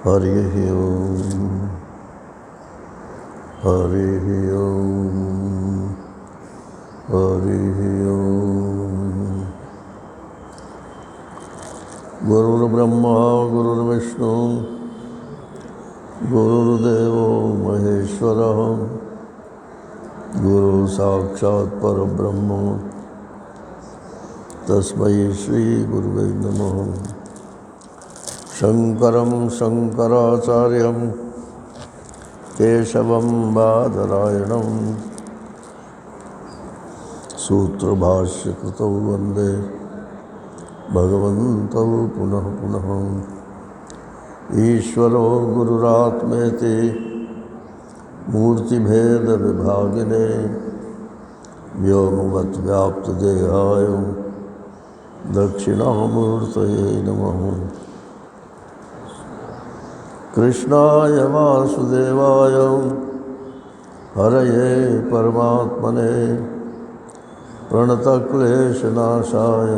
हरिः ओम् हरिः ओम् हरिः ओम्। गुरुर्ब्रह्मा गुरुर्विष्णु गुरुर्देवो महेश्वरः गुरु साक्षात् परब्रह्म तस्मै श्री गुरुवे नमः। शंकरं शंकराचार्यं केशवं बादरायणं सूत्रभाष्यकृतौ वन्दे भगवन्तौ पुनः पुनः। ईश्वरो गुरुरात्मेति मूर्तिभेदविभागिने व्योमवद्व्याप्तदेहाय दक्षिणामूर्तये नमः। कृष्णाय वासुदेवाय हरये परमात्मने प्रणतक्लेशनाशाय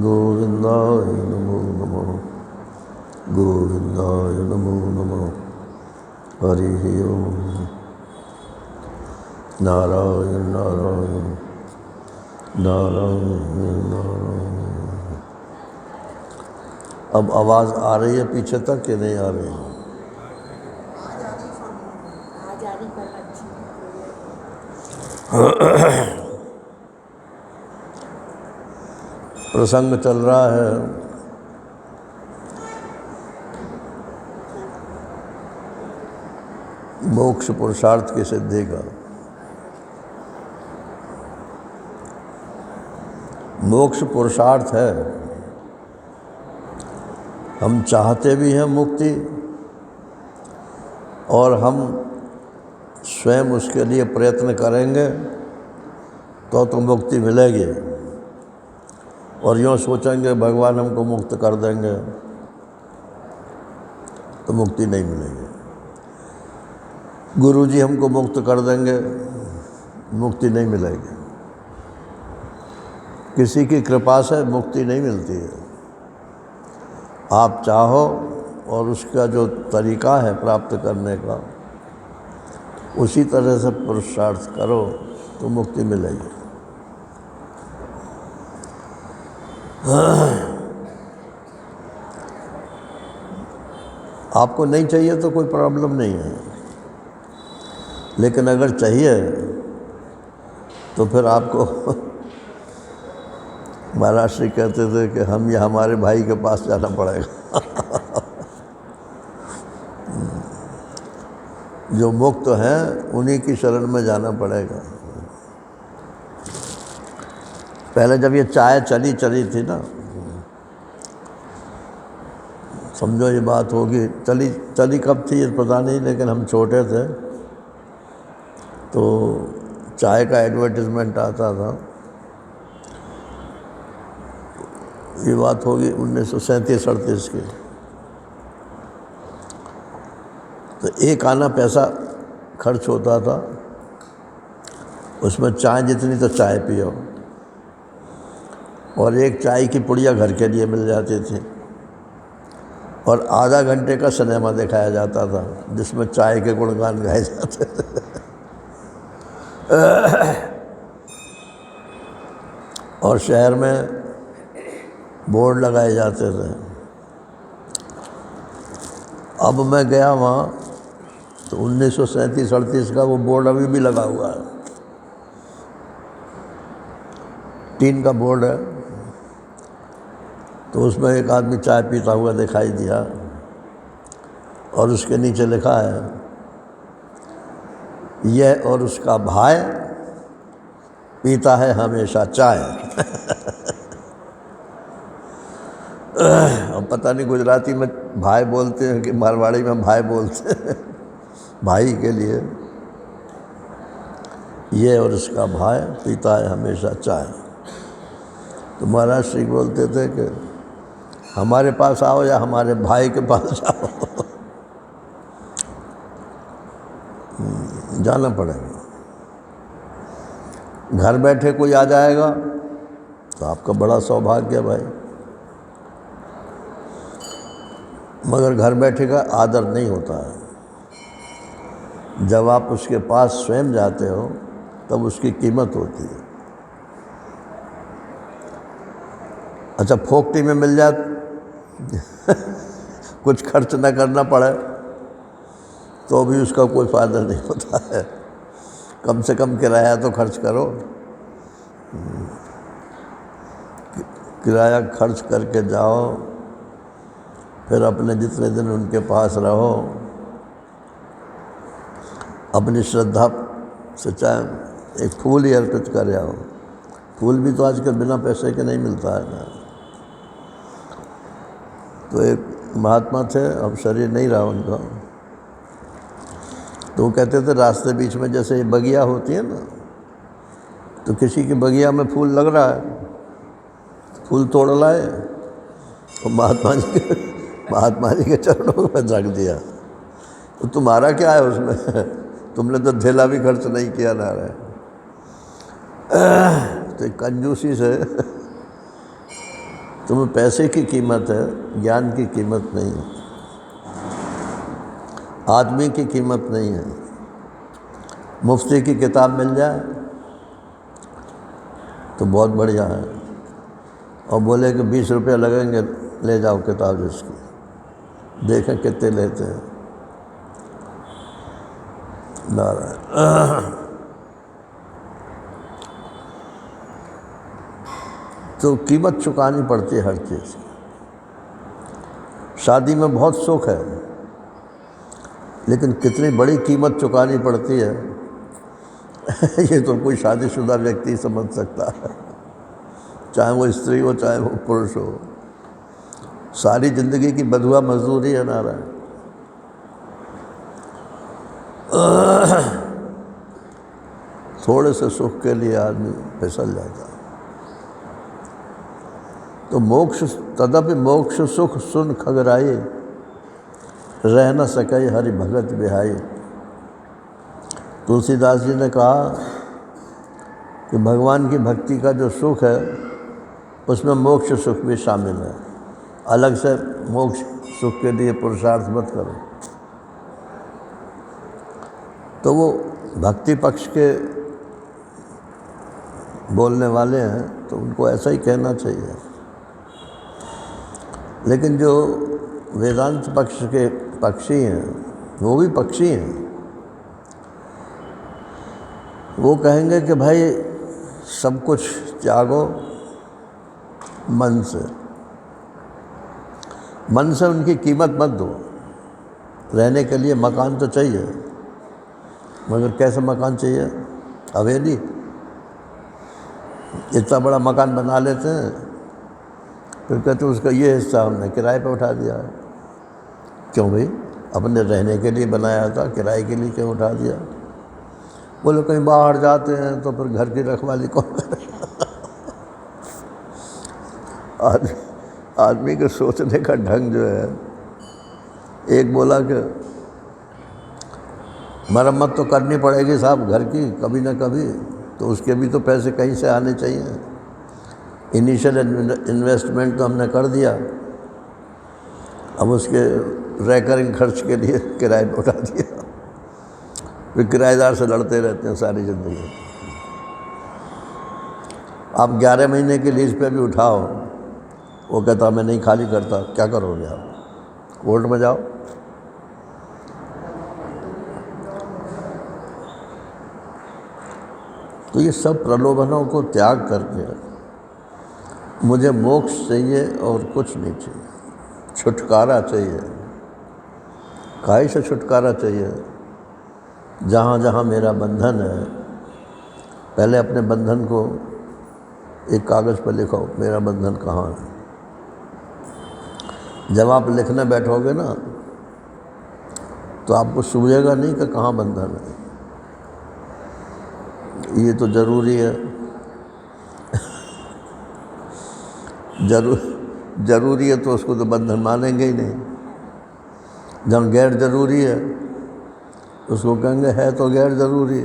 गोविन्दाय नमो नमः गोविन्दाय नमो नमः। हरिः ओम्। नारायण नारायण नारायण नारायण। अब आवाज़ आ रही है पीछे तक कि नहीं आ रही? प्रसंग चल रहा है मोक्ष पुरुषार्थ की सिद्धि का। मोक्ष पुरुषार्थ है। हम चाहते भी हैं मुक्ति और हम स्वयं उसके लिए प्रयत्न करेंगे तो मुक्ति मिलेगी। और यूँ सोचेंगे भगवान हमको मुक्त कर देंगे तो मुक्ति नहीं मिलेगी। गुरु जी हमको मुक्त कर देंगे, मुक्ति नहीं मिलेगी। किसी की कृपा से मुक्ति नहीं मिलती है। आप चाहो और उसका जो तरीका है प्राप्त करने का उसी तरह से पुरुषार्थ करो तो मुक्ति मिलेगी। आपको नहीं चाहिए तो कोई प्रॉब्लम नहीं है, लेकिन अगर चाहिए तो फिर आपको महाराज श्री कहते थे कि हम या हमारे भाई के पास जाना पड़ेगा। जो मुक्त हैं उन्हीं की शरण में जाना पड़ेगा। पहले जब ये चाय चली थी ना, समझो ये बात होगी, चली कब थी ये पता नहीं, लेकिन हम छोटे थे तो चाय का एडवर्टाइजमेंट आता था। ये बात होगी 1937-38 की। तो एक आना पैसा खर्च होता था, उसमें चाय जितनी तो चाय पियो, और एक चाय की पुड़िया घर के लिए मिल जाती थी, और आधा घंटे का सिनेमा दिखाया जाता था जिसमें चाय के गुणगान गाए जाते थे। और शहर में बोर्ड लगाए जाते थे। अब मैं गया वहाँ तो 1937-38 का वो बोर्ड अभी भी लगा हुआ है। टीन का बोर्ड है, तो उसमें एक आदमी चाय पीता हुआ दिखाई दिया और उसके नीचे लिखा है, यह और उसका भाई पीता है हमेशा चाय। अब पता नहीं गुजराती में भाई बोलते हैं कि मारवाड़ी में भाई बोलते हैं भाई के लिए। ये और उसका भाई पीता है हमेशा चाय। तो महाराज श्री बोलते थे कि हमारे पास आओ या हमारे भाई के पास जाओ। जाना पड़ेगा। घर बैठे कोई आ जाएगा तो आपका बड़ा सौभाग्य है भाई, मगर घर बैठे का आदर नहीं होता है। जब आप उसके पास स्वयं जाते हो तब उसकी कीमत होती है। अच्छा, फोकटी में मिल जाए कुछ खर्च न करना पड़े तो भी उसका कोई फ़ायदा नहीं होता है। कम से कम किराया तो खर्च करो। किराया खर्च करके जाओ, फिर अपने जितने दिन उनके पास रहो, अपनी श्रद्धा से चाहे एक फूल ही अर्पित कर आओ। फूल भी तो आजकल बिना पैसे के नहीं मिलता है ना। तो एक महात्मा थे, अब शरीर नहीं रहा उनका, तो वो कहते थे रास्ते बीच में जैसे ये बगिया होती है ना, तो किसी की बगिया में फूल लग रहा है, फूल तोड़ लाए और महात्मा जी के चरणों में रख दिया। तो तुम्हारा क्या है उसमें? तुमने तो धेला भी खर्च नहीं किया ना रहे। तो कंजूसी से तुम्हें पैसे की कीमत है, ज्ञान की कीमत नहीं है, आदमी की कीमत नहीं है। मुफ्ती की किताब मिल जाए तो बहुत बढ़िया है, और बोले कि 20 रुपये लगेंगे, ले जाओ किताब इसकी, देखें कितने लेते हैं। नारायण। तो कीमत चुकानी पड़ती है हर चीज़ की। शादी में बहुत सुख है, लेकिन कितनी बड़ी कीमत चुकानी पड़ती है ये तो कोई शादीशुदा व्यक्ति समझ सकता है, चाहे वो स्त्री हो चाहे वो पुरुष हो। सारी ज़िंदगी की बधुआ मजदूरी है नारायण। थोड़े से सुख के लिए आदमी फिसल जाता है। तो मोक्ष तदपि मोक्ष सुख सुन खगराई, रह न सके हरि भगत बिहाई। तुलसीदास जी ने कहा कि भगवान की भक्ति का जो सुख है उसमें मोक्ष सुख भी शामिल है। अलग से मोक्ष सुख के लिए पुरुषार्थ मत करो। तो वो भक्ति पक्ष के बोलने वाले हैं तो उनको ऐसा ही कहना चाहिए, लेकिन जो वेदांत पक्ष के पक्षी हैं, वो भी पक्षी हैं, वो कहेंगे कि भाई सब कुछ त्यागो मन से। मन से उनकी कीमत मत दो। रहने के लिए मकान तो चाहिए, मगर कैसा मकान चाहिए? हवेली? इतना बड़ा मकान बना लेते हैं, फिर कहते उसका ये हिस्सा हमने किराए पे उठा दिया है। क्यों भाई? अपने रहने के लिए बनाया था, किराए के लिए क्यों उठा दिया? बोलो कहीं बाहर जाते हैं तो फिर घर की रखवाली कौन करे? आदमी के सोचने का ढंग जो है, एक बोला कि मरम्मत तो करनी पड़ेगी साहब घर की कभी ना कभी, तो उसके भी तो पैसे कहीं से आने चाहिए। इनिशियल इन्वेस्टमेंट तो हमने कर दिया, अब उसके रेकरिंग खर्च के लिए किराए पर उठा दिया, फिर किराएदार से लड़ते रहते हैं सारी ज़िंदगी। आप 11 महीने की लीज पे भी उठाओ, वो कहता मैं नहीं खाली करता। क्या करोगे आप? कोर्ट में जाओ। तो ये सब प्रलोभनों को त्याग करके मुझे मोक्ष चाहिए और कुछ नहीं चाहिए, छुटकारा चाहिए। काहे से छुटकारा चाहिए? जहाँ जहाँ मेरा बंधन है, पहले अपने बंधन को एक कागज़ पर लिखो, मेरा बंधन कहाँ है। जब आप लिखने बैठोगे ना तो आपको सूझेगा नहीं कि कहाँ बंधन है। ये तो ज़रूरी है, ज़रूरी है तो उसको तो बंधन मानेंगे ही नहीं। जब गैर ज़रूरी है उसको कहेंगे है तो गैर ज़रूरी,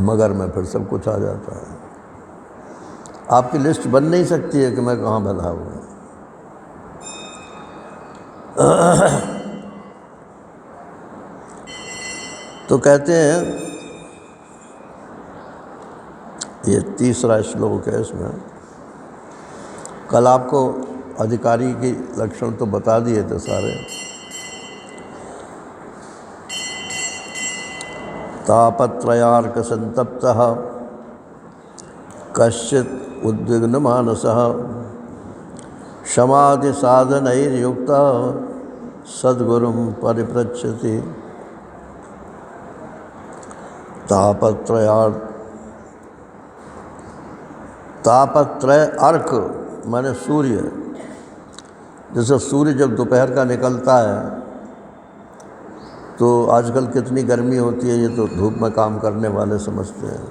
मगर में फिर सब कुछ आ जाता है। आपकी लिस्ट बन नहीं सकती है कि मैं कहाँ बंधा हुआ। तो कहते हैं, ये तीसरा श्लोक है इसमें। कल आपको अधिकारी की लक्षण तो बता दिए थे सारे। तापत्रयार्क संतप्तः कश्चित् उद्विग्न मानसः समाधि साधनैर्युक्तः सद्गुरुं परिपृच्छति। तापत्रय अर्क माने सूर्य। जैसे सूर्य जब दोपहर का निकलता है तो आजकल कितनी गर्मी होती है, ये तो धूप में काम करने वाले समझते हैं।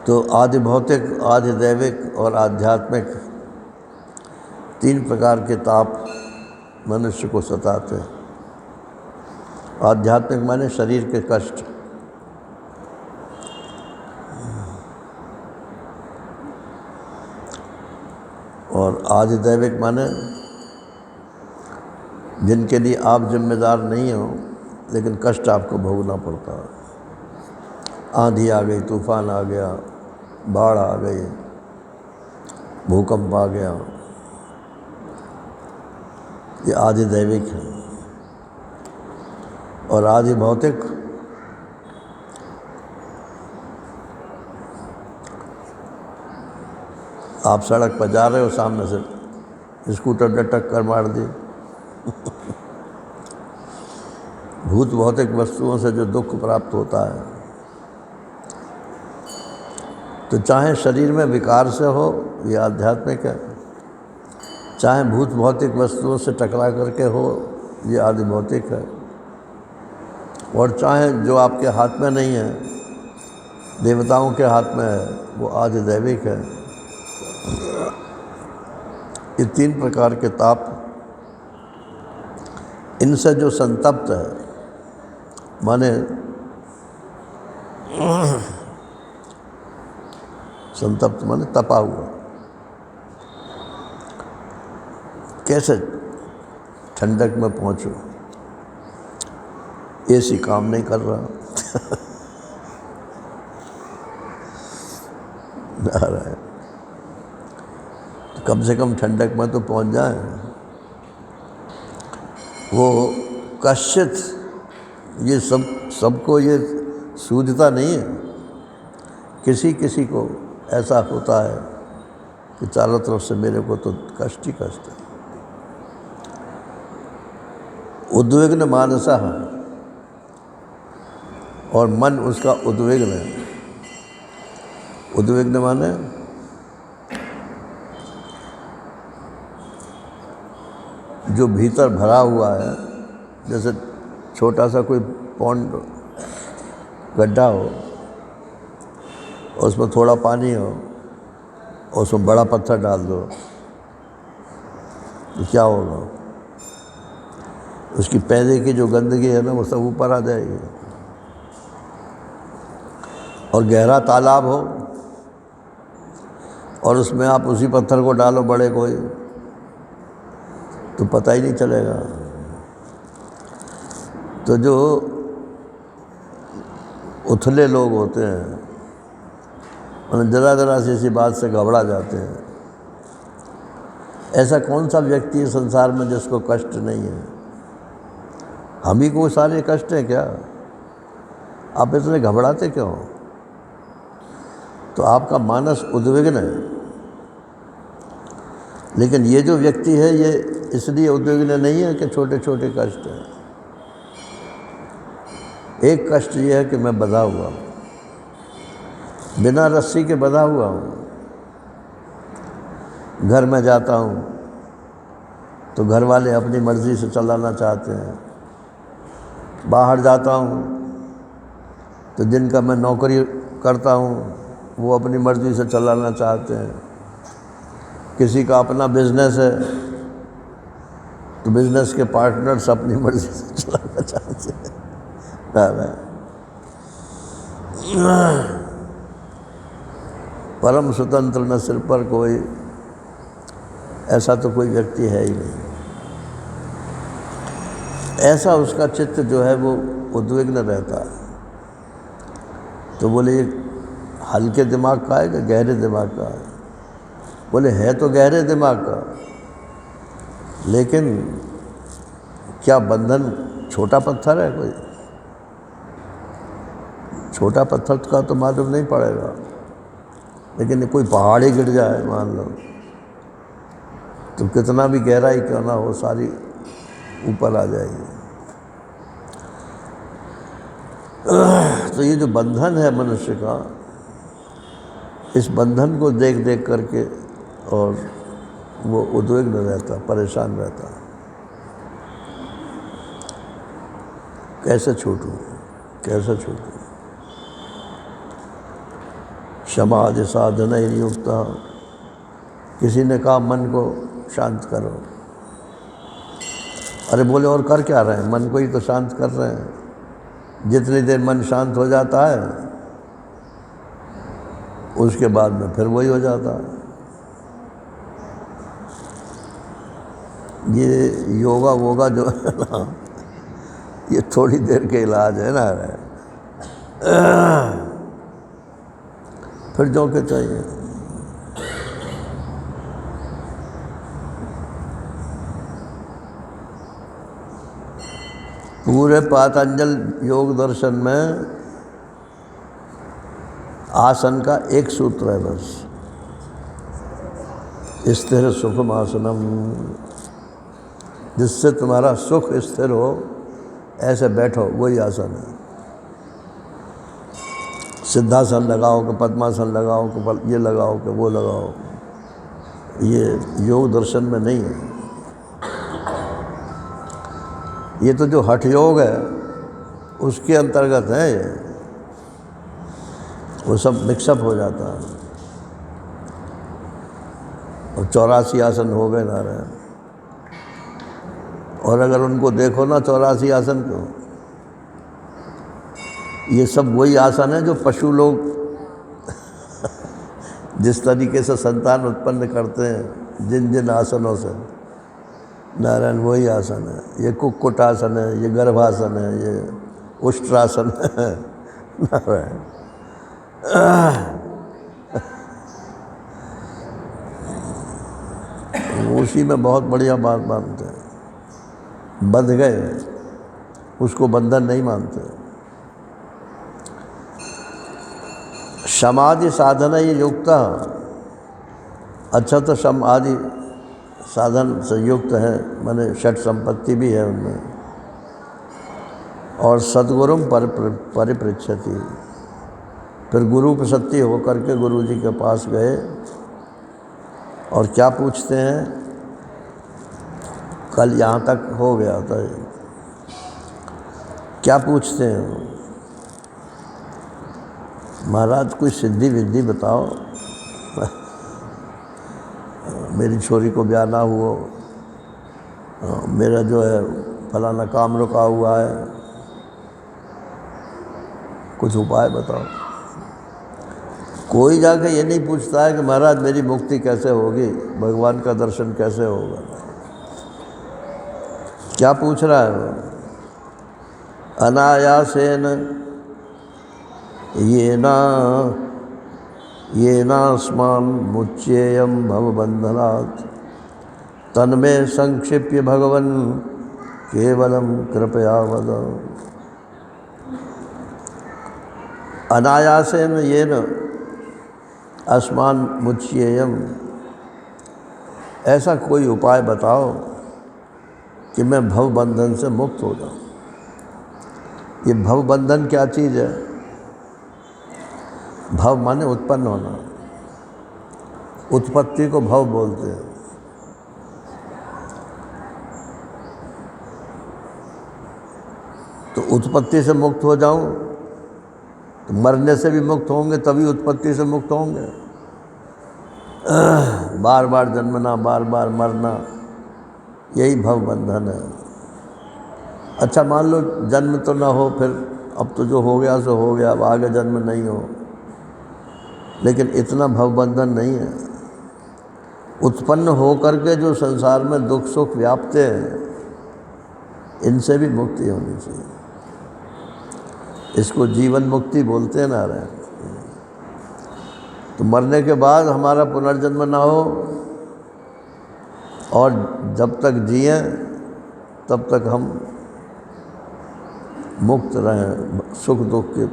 तो आदि भौतिक, आदि दैविक और आध्यात्मिक 3 प्रकार के ताप मनुष्य को सताते हैं। आध्यात्मिक माने शरीर के कष्ट, और आदि दैविक माने जिनके लिए आप जिम्मेदार नहीं हो लेकिन कष्ट आपको भोगना पड़ता है। आंधी आ गई, तूफान आ गया, बाढ़ आ गई, भूकंप आ गया, ये आदि दैविक है। और आदि भौतिक आप सड़क पर जा रहे हो, सामने से स्कूटर ने टक्कर मार दी। भूत भौतिक वस्तुओं से जो दुख प्राप्त होता है, तो चाहे शरीर में विकार से हो, ये आध्यात्मिक है, चाहे भूत भौतिक वस्तुओं से टकरा करके हो, ये आदि भौतिक है, और चाहे जो आपके हाथ में नहीं है, देवताओं के हाथ में है, वो आदि दैविक है। ये 3 प्रकार के ताप, इनसे जो संतप्त है माने संतप्त माने तपा हुआ। कैसे ठंडक में पहुंचो, एसी काम नहीं कर रहा। तो कम से कम ठंडक में तो पहुंच जाए। वो कश्चित, ये सबको ये सूझता नहीं है। किसी किसी को ऐसा होता है कि चारों तरफ से मेरे को तो कष्ट ही कष्ट है। उद्विग्न मानसः, और मन उसका उद्विग्न है। उद्विग्न माने जो भीतर भरा हुआ है, जैसे छोटा सा कोई पॉन्ड, गड्ढा हो, उसमें थोड़ा पानी हो, और उसमें बड़ा पत्थर डाल दो तो क्या होगा? उसकी पैदे की जो गंदगी है ना, वो सब ऊपर आ जाएगी। और गहरा तालाब हो और उसमें आप उसी पत्थर को डालो बड़े कोई, तो पता ही नहीं चलेगा। तो जो उथले लोग होते हैं, उन्हें ज़रा सी ऐसी बात से घबरा जाते हैं। ऐसा कौन सा व्यक्ति है संसार में जिसको कष्ट नहीं है? हम ही को सारे कष्ट हैं क्या? आप इतने घबराते क्यों? तो आपका मानस उद्विग्न है। लेकिन ये जो व्यक्ति है, ये इसलिए उद्विग्न नहीं है कि छोटे छोटे कष्ट हैं। एक कष्ट ये है कि मैं बंधा हुआ हूँ, बिना रस्सी के बंधा हुआ हूँ। घर में जाता हूँ तो घर वाले अपनी मर्ज़ी से चलाना चाहते हैं। बाहर जाता हूँ तो जिनका मैं नौकरी करता हूँ वो अपनी मर्ज़ी से चलाना चाहते हैं। किसी का अपना बिजनेस है तो बिजनेस के पार्टनर्स अपनी मर्जी से चलाना चाहते हैं। परम स्वतंत्र न सिर पर कोई, ऐसा तो कोई व्यक्ति है ही नहीं। ऐसा उसका चित्त जो है वो उद्विग्न रहता है। तो बोले ये हल्के दिमाग का है कि गहरे दिमाग का है? बोले है तो गहरे दिमाग का, लेकिन क्या बंधन छोटा पत्थर है? कोई छोटा पत्थर का तो मालूम नहीं पड़ेगा, लेकिन कोई पहाड़ ही गिर जाए मान लो, तो कितना भी गहराई क्यों ना हो, सारी ऊपर आ जाएगी। तो ये जो बंधन है मनुष्य का, इस बंधन को देख देख करके और वो उद्विग्न रहता, परेशान रहता, कैसे छूटूं, कैसे छूटूं। समाधि साधना ही युक्ता, किसी ने कहा मन को शांत करो। अरे बोले और कर क्या रहे हैं? मन को ही तो शांत कर रहे हैं। जितनी देर मन शांत हो जाता है उसके बाद में फिर वही हो जाता है। ये योगा वोगा जो है ना, ये थोड़ी देर के इलाज है ना, फिर जो के चाहिए। पूरे पातंजल योग दर्शन में आसन का एक सूत्र है बस, स्थिर सुखम आसनम। जिससे तुम्हारा सुख स्थिर हो, ऐसे बैठो, वही आसन है। सिद्धासन लगाओ कि पद्मासन लगाओ कि ये लगाओ कि वो लगाओ, ये योग दर्शन में नहीं है। ये तो जो हठ योग है उसके अंतर्गत है ये, वो सब मिक्सअप हो जाता है। और 84 आसन हो गए ना रहे, और अगर उनको देखो ना 84 आसन को, ये सब वही आसन है जो पशु लोग जिस तरीके से संतान उत्पन्न करते हैं जिन जिन आसनों से, नारायण वही आसन है। ये कुक्कुट आसन है, ये गर्भासन है, ये उष्ट्रासन है, नारायण। उसी में बहुत बढ़िया बात मानते हैं। बंध गए, उसको बंधन नहीं मानते। समाधि साधना ये युक्ता, अच्छा तो समाधि साधन से युक्त है, माने षट संपत्ति भी है उनमें। और सद्गुरुम परिपृच्छति, फिर गुरु प्रसत्ति होकर के गुरु जी के पास गए और क्या पूछते हैं? कल यहाँ तक हो गया था, क्या पूछते हैं? महाराज कोई सिद्धि विद्धि बताओ, मेरी छोरी को ब्याह ना हुआ, मेरा जो है फलाना काम रुका हुआ है, कुछ उपाय बताओ। कोई जाके ये नहीं पूछता है कि महाराज मेरी मुक्ति कैसे होगी, भगवान का दर्शन कैसे होगा। क्या पूछ रहा है वो? अनायासेन येनास्मान् मुच्येयं भवबन्धनात् तन्मे संक्षिप्य भगवन् केवलं कृपया वद। अनायासेन येन अस्मान् मुच्येयं, ऐसा कोई उपाय बताओ कि मैं भवबंधन से मुक्त हो जाऊँ। ये भवबंधन क्या चीज़ है? भव माने उत्पन्न होना, उत्पत्ति को भव बोलते हैं। तो उत्पत्ति से मुक्त हो जाऊं तो मरने से भी मुक्त होंगे, तभी उत्पत्ति से मुक्त होंगे। बार बार जन्मना, बार बार मरना, यही भव बंधन है। अच्छा मान लो जन्म तो ना हो, फिर अब तो जो हो गया सो हो गया, अब आगे जन्म नहीं हो, लेकिन इतना भव बंधन नहीं है। उत्पन्न हो करके जो संसार में दुख सुख व्याप्ते हैं, इनसे भी मुक्ति होनी चाहिए। इसको जीवन मुक्ति बोलते हैं नारायण। तो मरने के बाद हमारा पुनर्जन्म ना हो, और जब तक जिए तब तक हम मुक्त रहें, सुख दुख के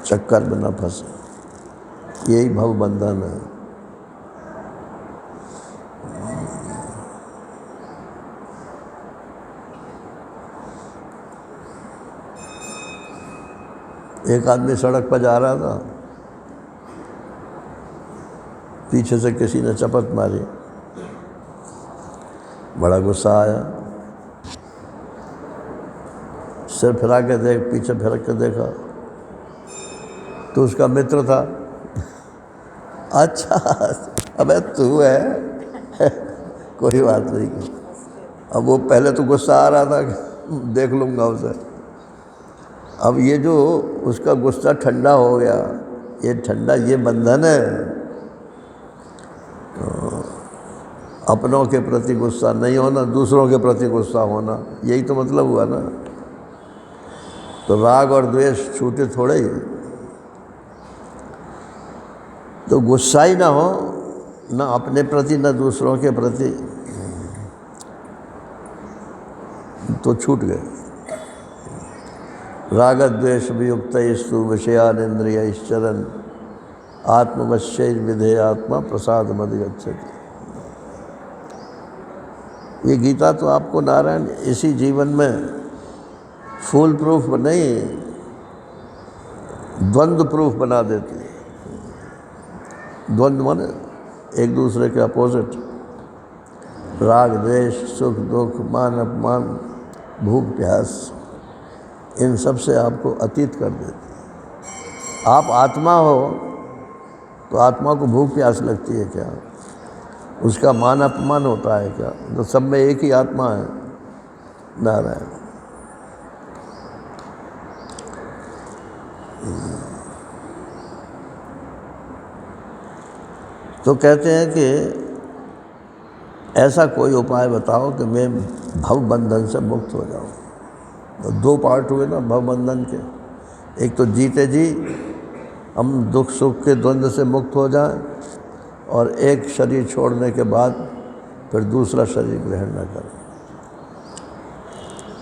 चक्कर में न फंसे। यही भव बंधन है। एक आदमी सड़क पर जा रहा था, पीछे से किसी ने चपत मारी, बड़ा गुस्सा आया, सिर फिरा के पीछे फिर के देखा तो उसका मित्र था। अच्छा अबे तू है कोई बात नहीं। अब वो पहले तो गुस्सा आ रहा था कि देख लूँगा उसे, अब ये जो उसका गुस्सा ठंडा हो गया, ये ठंडा, ये बंधन है। तो अपनों के प्रति गुस्सा नहीं होना, दूसरों के प्रति गुस्सा होना, यही तो मतलब हुआ ना। तो राग और द्वेष छूटे थोड़े ही। तो गुस्सा ही ना हो, ना अपने प्रति ना दूसरों के प्रति, तो छूट गए। राग द्वेष वियुक्तस्तु विषयानिंद्रियश्चरन् आत्मवश्यैर्विधेयात्मा प्रसादमधिगच्छति। ये गीता तो आपको नारायण इसी जीवन में फुल प्रूफ नहीं, द्वंद्व प्रूफ बना देती है। द्वंद्व माने एक दूसरे के अपोजिट, राग द्वेष, सुख दुख, मान अपमान, भूख प्यास, इन सब से आपको अतीत कर देती है। आप आत्मा हो तो आत्मा को भूख प्यास लगती है क्या? उसका मान अपमान होता है क्या? तो सब में एक ही आत्मा है नारायण। तो कहते हैं कि ऐसा कोई उपाय बताओ कि मैं भव बंधन से मुक्त हो जाऊं। तो दो पार्ट हुए ना भव बंधन के। एक तो जीते जी हम दुख सुख के द्वंद्व से मुक्त हो जाएं, और एक शरीर छोड़ने के बाद फिर दूसरा शरीर ग्रहण न करें।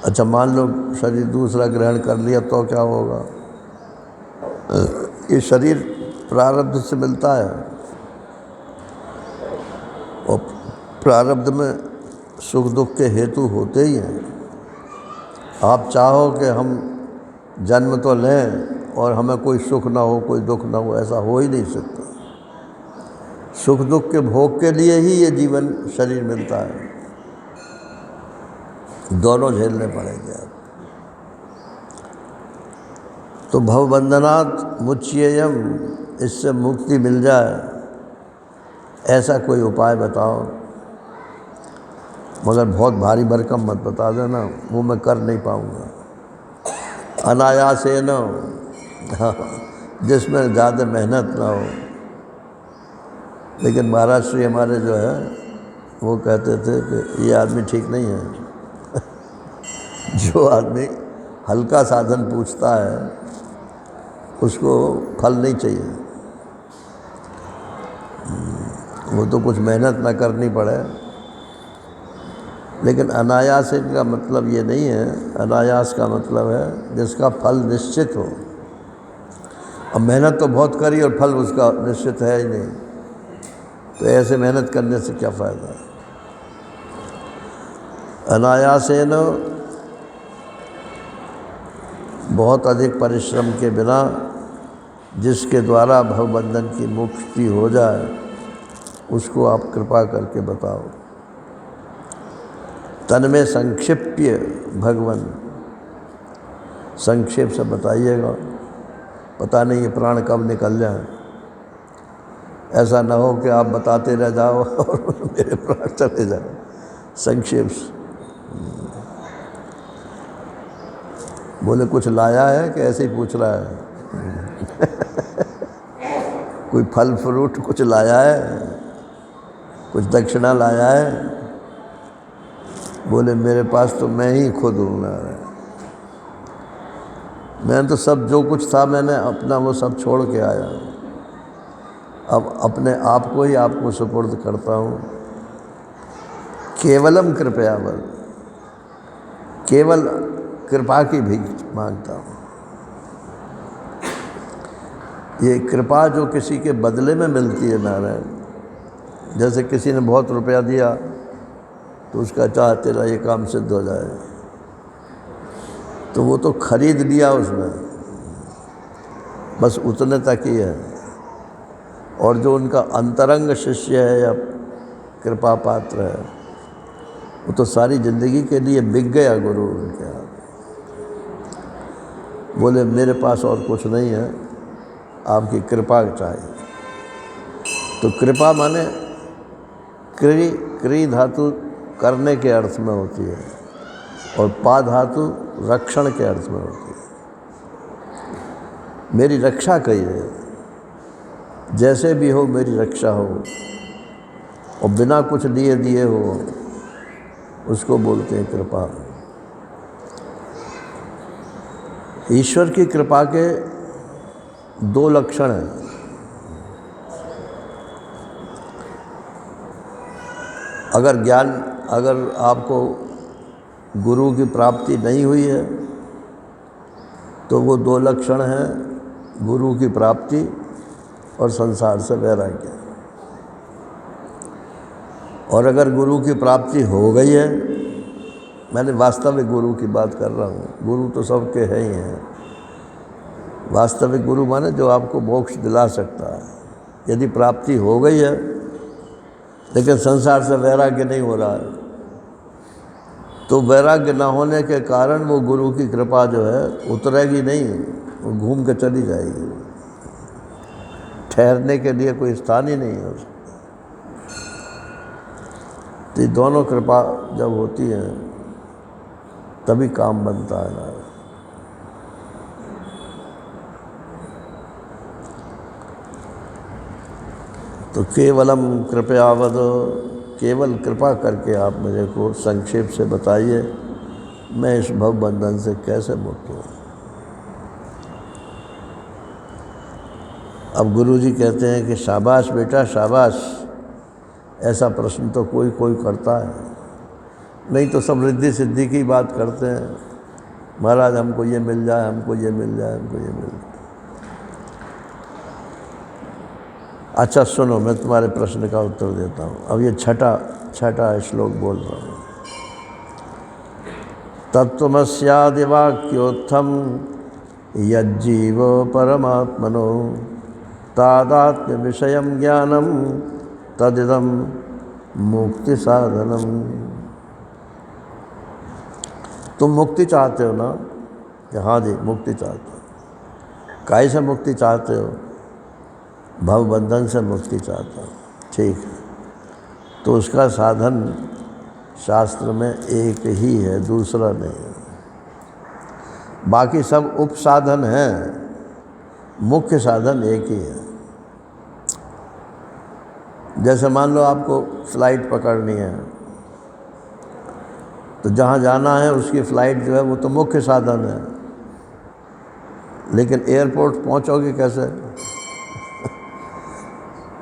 अच्छा मान लो शरीर दूसरा ग्रहण कर लिया तो क्या होगा? ये शरीर प्रारब्ध से मिलता है, और प्रारब्ध में सुख दुख के हेतु होते ही हैं। आप चाहो कि हम जन्म तो लें और हमें कोई सुख ना हो, कोई दुख ना हो, ऐसा हो ही नहीं सकता। सुख दुख के भोग के लिए ही ये जीवन शरीर मिलता है, दोनों झेलने पड़ेंगे आप। तो भवबंधनात् मुच्येयम्, इससे मुक्ति मिल जाए, ऐसा कोई उपाय बताओ। मगर बहुत भारी भरकम मत बता देना, वो मैं कर नहीं पाऊँगा। अनायासेन, जिसमें ज़्यादा मेहनत ना हो। लेकिन महाराज श्री हमारे जो है वो कहते थे कि ये आदमी ठीक नहीं है। जो आदमी हल्का साधन पूछता है उसको फल नहीं चाहिए, वो तो कुछ मेहनत ना करनी पड़े। लेकिन अनायास का मतलब ये नहीं है, अनायास का मतलब है जिसका फल निश्चित हो। अब मेहनत तो बहुत करी और फल उसका निश्चित है ही नहीं, तो ऐसे मेहनत करने से क्या फ़ायदा। अनायासेन, बहुत अधिक परिश्रम के बिना जिसके द्वारा भवबंधन की मुक्ति हो जाए, उसको आप कृपा करके बताओ। तन में संक्षिप्य भगवन, संक्षेप से बताइएगा, पता नहीं ये प्राण कब निकल जाए। ऐसा ना हो कि आप बताते रह जाओ और मेरे प्राण चले जाए। संक्षेप से बोले कुछ लाया है कि ऐसे ही पूछ रहा है? कोई फल फ्रूट कुछ लाया है, कुछ दक्षिणा लाया है? बोले मेरे पास तो मैं ही खुद हूँ ना, मैंने तो सब जो कुछ था मैंने अपना वो सब छोड़ के आया। अब अपने आप को ही आपको सुपुर्द करता हूँ। केवलम कृपया बल, केवल कृपा की भीख मांगता हूँ। ये कृपा जो किसी के बदले में मिलती है नारायण, जैसे किसी ने बहुत रुपया दिया तो उसका चाह तेरा ये काम सिद्ध हो जाए, तो वो तो खरीद लिया उसने, बस उतने तक ही है। और जो उनका अंतरंग शिष्य है या कृपा पात्र है, वो तो सारी ज़िंदगी के लिए बिक गया गुरु उनके हाथ। बोले मेरे पास और कुछ नहीं है, आपकी कृपा चाहिए। तो कृपा माने क्री धातु करने के अर्थ में होती है और पा धातु रक्षण के अर्थ में होती है। मेरी रक्षा करिए, जैसे भी हो मेरी रक्षा हो, और बिना कुछ लिए दिए हो, उसको बोलते हैं कृपा। ईश्वर की कृपा के दो लक्षण हैं। अगर आपको गुरु की प्राप्ति नहीं हुई है तो वो दो लक्षण हैं, गुरु की प्राप्ति और संसार से वैराग्य। और अगर गुरु की प्राप्ति हो गई है, मैंने वास्तविक गुरु की बात कर रहा हूँ, गुरु तो सबके हैं ही हैं। वास्तविक गुरु माने जो आपको मोक्ष दिला सकता है। यदि प्राप्ति हो गई है लेकिन संसार से वैराग्य नहीं हो रहा है, तो वैराग्य न होने के कारण वो गुरु की कृपा जो है उतरेगी नहीं, वो घूम के चली जाएगी। ठहरने के लिए कोई स्थान ही नहीं है उसका। तो ये दोनों कृपा जब होती है तभी काम बनता है ना। तो केवलम कृपयावद, केवल कृपा करके आप मुझे को संक्षेप से बताइए मैं इस भव बंधन से कैसे मुक्त हूँ। अब गुरुजी कहते हैं कि शाबाश बेटा शाबाश, ऐसा प्रश्न तो कोई कोई करता है, नहीं तो सब रिद्धि सिद्धि की बात करते हैं। महाराज हमको ये मिल जाए, हमको ये मिल जाए, हमको ये मिल जाए। अच्छा सुनो, मैं तुम्हारे प्रश्न का उत्तर देता हूँ। अब ये छठा श्लोक बोल रहा हूँ। तत्त्वमस्यादिवाक्योत्थम यज्जीव परमात्मनो तादात्म्य विषयम ज्ञानम तदिदम मुक्ति साधनम। तुम मुक्ति चाहते हो ना? हाँ जी, मुक्ति चाहते हो। काहे से मुक्ति चाहते हो? भव बंधन से मुक्ति चाहता हूँ। ठीक है, तो उसका साधन शास्त्र में एक ही है, दूसरा नहीं। बाकी सब उपसाधन हैं, मुख्य साधन एक ही है। जैसे मान लो आपको फ़्लाइट पकड़नी है, तो जहाँ जाना है उसकी फ़्लाइट जो है वो तो मुख्य साधन है, लेकिन एयरपोर्ट पहुँचोगे कैसे?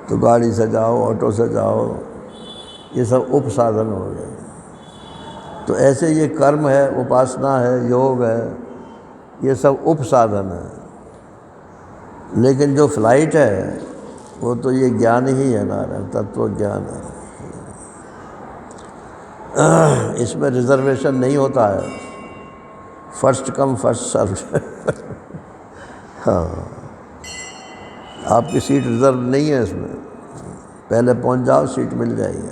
तो गाड़ी से जाओ, ऑटो से जाओ, ये सब उपसाधन हो गए। तो ऐसे ये कर्म है, उपासना है, योग है, ये सब उपसाधन है। लेकिन जो फ्लाइट है वो तो ये ज्ञान ही है नारायण, तत्व ज्ञान है। इसमें रिजर्वेशन नहीं होता है, फर्स्ट कम फर्स्ट सर्व। हाँ, आपकी सीट रिजर्व नहीं है इसमें, पहले पहुंच जाओ सीट मिल जाएगी।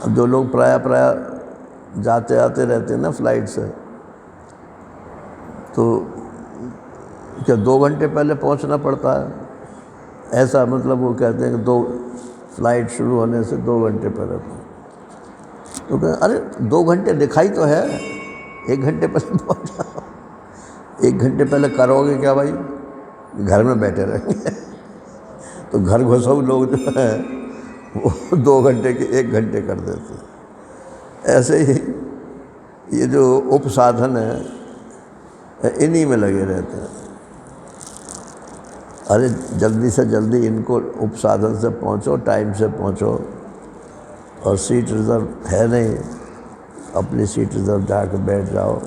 अब जो लोग प्राय जाते आते रहते हैं ना फ्लाइट से, तो क्या 2 घंटे पहले पहुंचना पड़ता है? ऐसा मतलब वो कहते हैं कि फ्लाइट शुरू होने से 2 घंटे पहले तो अरे 2 घंटे दिखाई तो है, 1 घंटे पहले पहुँच जाओ। 1 घंटे पहले करोगे क्या भाई? घर में बैठे रहेंगे। तो घर घुसाऊ लोग जो है वो 2 घंटे के 1 घंटे कर देते हैं। ऐसे ही ये जो उपसाधन है इन्हीं में लगे रहते हैं। अरे जल्दी से जल्दी इनको उपसाधन से पहुँचो, टाइम से पहुँचो। और सीट रिज़र्व है नहीं, अपनी सीट रिज़र्व जाकर बैठ जाओ।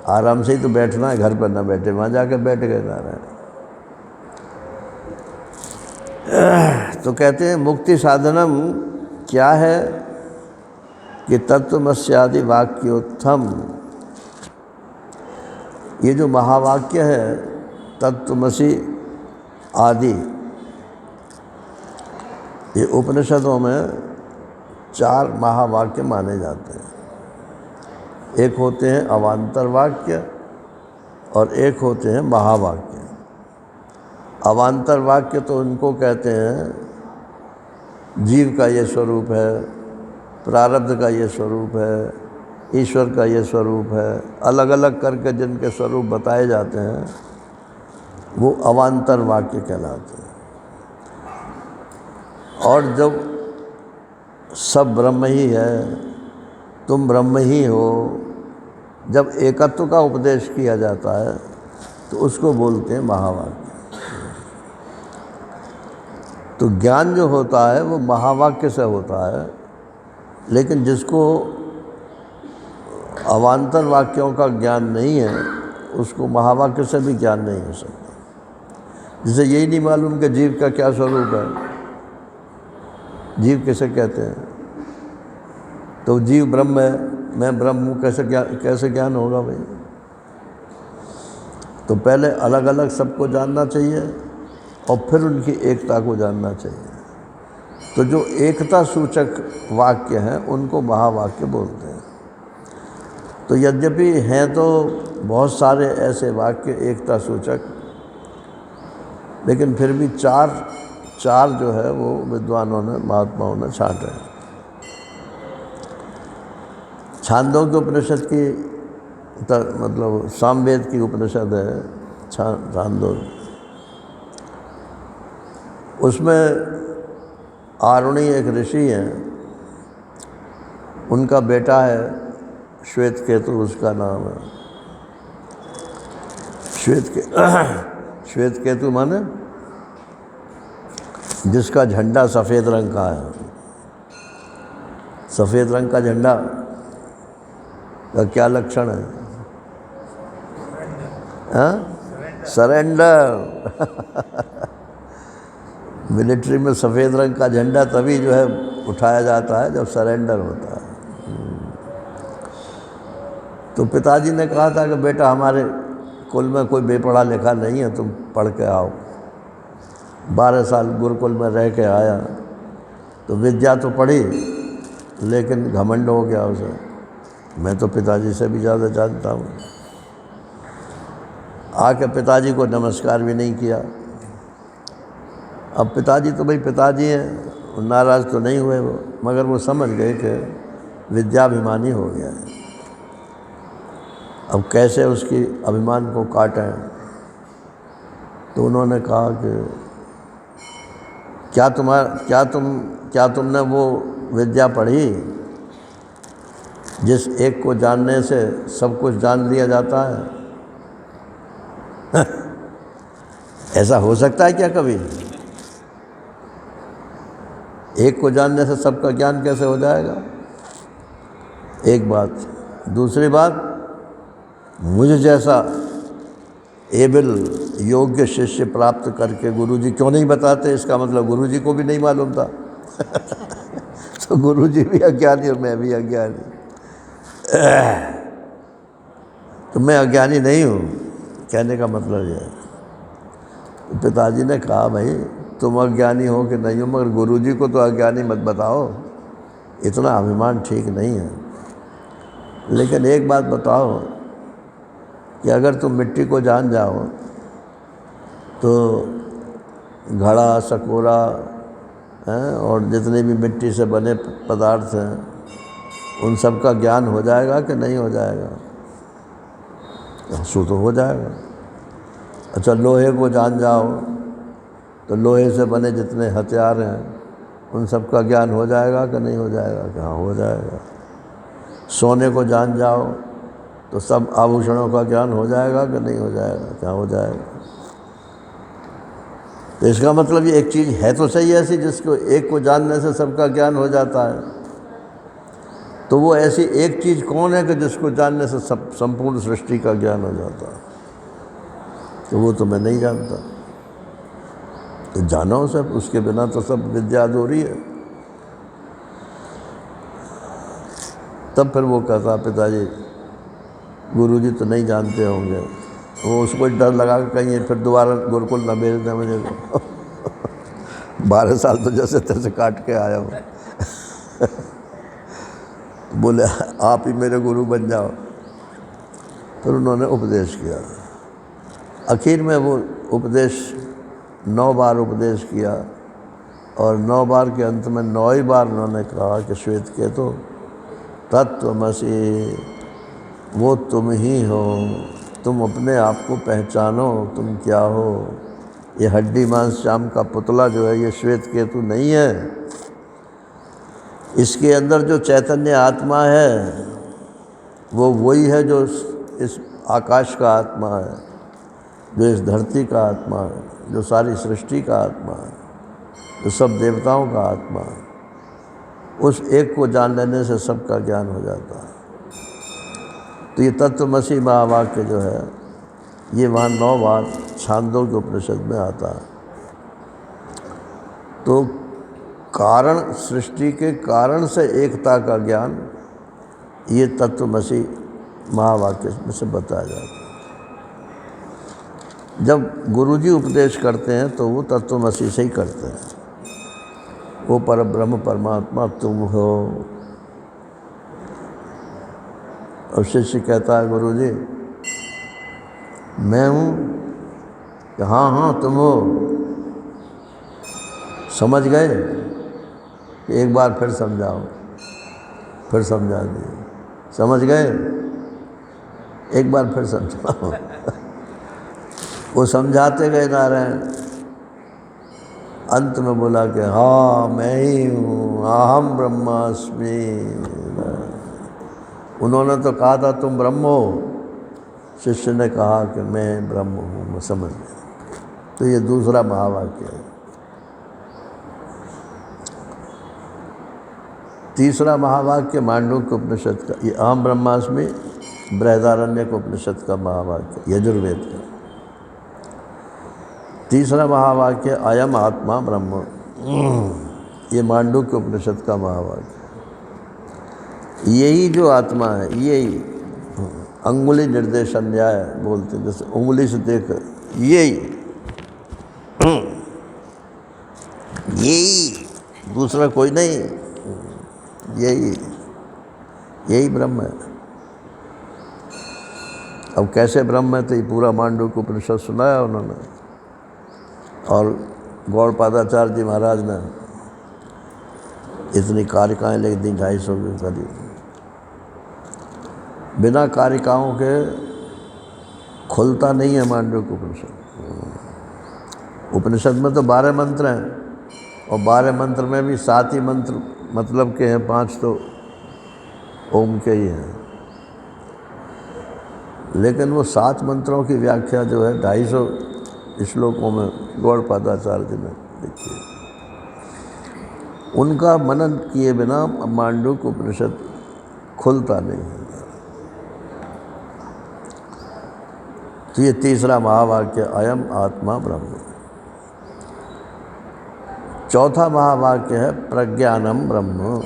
आराम से ही तो बैठना है, घर पर ना बैठे, वहाँ जाकर बैठ गए जा रहे हैं। तो कहते हैं मुक्ति साधनम क्या है कि तत्वमस्यादि वाक्योत्थम। ये जो महावाक्य है तत्वमसि आदि, ये उपनिषदों में 4 महावाक्य माने जाते हैं। एक होते हैं अवान्तर वाक्य और एक होते हैं महावाक्य। अवान्तर वाक्य तो उनको कहते हैं जीव का ये स्वरूप है, प्रारब्ध का ये स्वरूप है, ईश्वर का ये स्वरूप है, अलग अलग करके जिनके स्वरूप बताए जाते हैं वो अवान्तर वाक्य कहलाते हैं। और जब सब ब्रह्म ही है, तुम ब्रह्म ही हो, जब एकत्व का उपदेश किया जाता है तो उसको बोलते हैं महावाक्य। तो ज्ञान जो होता है वो महावाक्य से होता है, लेकिन जिसको अवान्तर वाक्यों का ज्ञान नहीं है उसको महावाक्य से भी ज्ञान नहीं हो सकता। जिसे यही नहीं मालूम कि जीव का क्या स्वरूप है, जीव किसे कहते हैं, तो जीव ब्रह्म है, मैं ब्रह्म हूँ, कैसे ज्ञान होगा भाई? तो पहले अलग अलग सबको जानना चाहिए और फिर उनकी एकता को जानना चाहिए। तो जो एकता सूचक वाक्य हैं उनको महावाक्य बोलते हैं। तो यद्यपि हैं तो बहुत सारे ऐसे वाक्य एकता सूचक, लेकिन फिर भी चार जो है वो विद्वानों ने, महात्माओं ने छांटे हैं। छांदोग्य उपनिषद की मतलब सामवेद की उपनिषद है छांदोग्य, उसमें आरुणी एक ऋषि हैं, उनका बेटा है श्वेत केतु, उसका नाम है श्वेत केतु माने जिसका झंडा सफ़ेद रंग का है। सफ़ेद रंग का झंडा का क्या लक्षण है? हाँ, सरेंडर। मिलिट्री में सफ़ेद रंग का झंडा तभी जो है उठाया जाता है जब सरेंडर होता है। तो पिताजी ने कहा था कि बेटा हमारे कुल में कोई बेपढ़ा लिखा नहीं है, तुम पढ़ के आओ। 12 साल गुरुकुल में रह के आया तो विद्या तो पढ़ी लेकिन घमंड हो गया उसे, मैं तो पिताजी से भी ज़्यादा जानता हूँ। आके पिताजी को नमस्कार भी नहीं किया। अब पिताजी तो भाई पिताजी हैं, नाराज़ तो नहीं हुए वो, मगर वो समझ गए कि विद्याभिमानी हो गया है। अब कैसे उसकी अभिमान को काटें? तो उन्होंने कहा कि क्या तुमने वो विद्या पढ़ी जिस एक को जानने से सब कुछ जान लिया जाता है? ऐसा हो सकता है क्या कभी? एक को जानने से सबका ज्ञान कैसे हो जाएगा? एक बात। दूसरी बात, मुझे जैसा एबल योग्य शिष्य प्राप्त करके गुरुजी क्यों नहीं बताते? इसका मतलब गुरुजी को भी नहीं मालूम था। तो गुरुजी भी अज्ञानी और मैं भी अज्ञानी। तो मैं अज्ञानी नहीं हूँ, कहने का मतलब ये है। तो पिताजी ने कहा भाई तुम अज्ञानी हो कि नहीं हो, मगर गुरुजी को तो अज्ञानी मत बताओ, इतना अभिमान ठीक नहीं है। लेकिन एक बात बताओ कि अगर तुम मिट्टी को जान जाओ तो घड़ा सकोरा हैं और जितने भी मिट्टी से बने पदार्थ हैं उन सब का ज्ञान हो जाएगा कि नहीं हो जाएगा? सो तो हो जाएगा। अच्छा, लोहे को जान जाओ तो लोहे से बने जितने हथियार हैं उन सब का ज्ञान हो जाएगा कि नहीं हो जाएगा? कि हाँ, हो जाएगा। सोने को जान जाओ तो सब आभूषणों का ज्ञान हो जाएगा कि नहीं हो जाएगा? क्या हो जाएगा? तो इसका मतलब ये एक चीज़ है तो सही ऐसी जिसको एक को जानने से सबका ज्ञान हो जाता है। तो वो ऐसी एक चीज़ कौन है कि जिसको जानने से सब संपूर्ण सृष्टि का ज्ञान हो जाता है? तो वो तो मैं नहीं जानता। तो जानो सब, उसके बिना तो सब विद्या अधूरी है। तब फिर वो कहता, पिताजी गुरुजी तो नहीं जानते होंगे। वो उसको डर लगा कि कहीं फिर दोबारा गुरुकुल न भेज दें मुझे। 12 साल तो जैसे तैसे काट के आया हूँ। बोले आप ही मेरे गुरु बन जाओ। फिर उन्होंने उपदेश किया। आखिर में वो उपदेश 9 बार उपदेश किया और 9 बार के अंत में 9वीं बार उन्होंने कहा कि श्वेतकेतु तत्त्वमसि, वो तुम ही हो, तुम अपने आप को पहचानो, तुम क्या हो। ये हड्डी मांस चाम का पुतला जो है ये श्वेतकेतु नहीं है। इसके अंदर जो चैतन्य आत्मा है वो वही है जो इस आकाश का आत्मा है, जो इस धरती का आत्मा है, जो सारी सृष्टि का आत्मा है, जो सब देवताओं का आत्मा है। उस एक को जान लेने से सबका ज्ञान हो जाता है। तो ये तत्वमसि महावाक्य जो है ये वहाँ 9 बार छांदोग्य उपनिषद में आता है। तो कारण, सृष्टि के कारण से एकता का ज्ञान ये तत्वमसि महावाक्य में से बताया जाता है। जब गुरुजी उपदेश करते हैं तो वो तत्वमसि से ही करते हैं। वो परब्रह्म परमात्मा तुम हो। और शिष्य कहता है गुरुजी मैं हूँ? कि हाँ हाँ तुम हो। समझ गए? एक बार फिर समझाओ। फिर समझा दिए। समझ गए? एक बार फिर समझाओ। वो समझाते गए नारायण। अंत में बोला कि हाँ मैं ही हूँ, अहम ब्रह्मास्मि। उन्होंने तो कहा था तुम ब्रह्म हो, शिष्य ने कहा कि मैं ब्रह्म हूँ, मैं समझ गया। तो ये दूसरा महावाक्य है। तीसरा महावाक्य मांडूक्य उपनिषद का, ये अहम ब्रह्मास्मि बृहदारण्यक उपनिषद का महावाक्य, यजुर्वेद का। तीसरा महावाक्य अयम आत्मा ब्रह्म, ये मांडूक्य उपनिषद का महावाक्य। यही जो आत्मा है, यही अंगुली निर्देश अन्याय बोलते हैं, जैसे उंगली से देख, यही दूसरा कोई नहीं, यही ब्रह्म है। अब कैसे ब्रह्म है तो ये पूरा मांडूक्य उपनिषद सुनाया उन्होंने। और गौड़पादाचार्य जी महाराज ने इतनी कारिकाएँ लिख दी, 250 की करीब। बिना कारिकाओं के खुलता नहीं है मांडूक्य उपनिषद। उपनिषद में तो 12 मंत्र हैं और 12 मंत्र में भी 7 ही मंत्र मतलब के हैं, 5 तो ओम के ही हैं। लेकिन वो 7 मंत्रों की व्याख्या जो है 250 श्लोकों में गौड़पादाचार्य जी ने लिखी है। उनका मनन किए बिना मांडूक्य उपनिषद खुलता नहीं है। तो ये तीसरा महावाक्य अयम आत्मा ब्रह्म। चौथा महावाक्य है प्रज्ञानम ब्रह्म।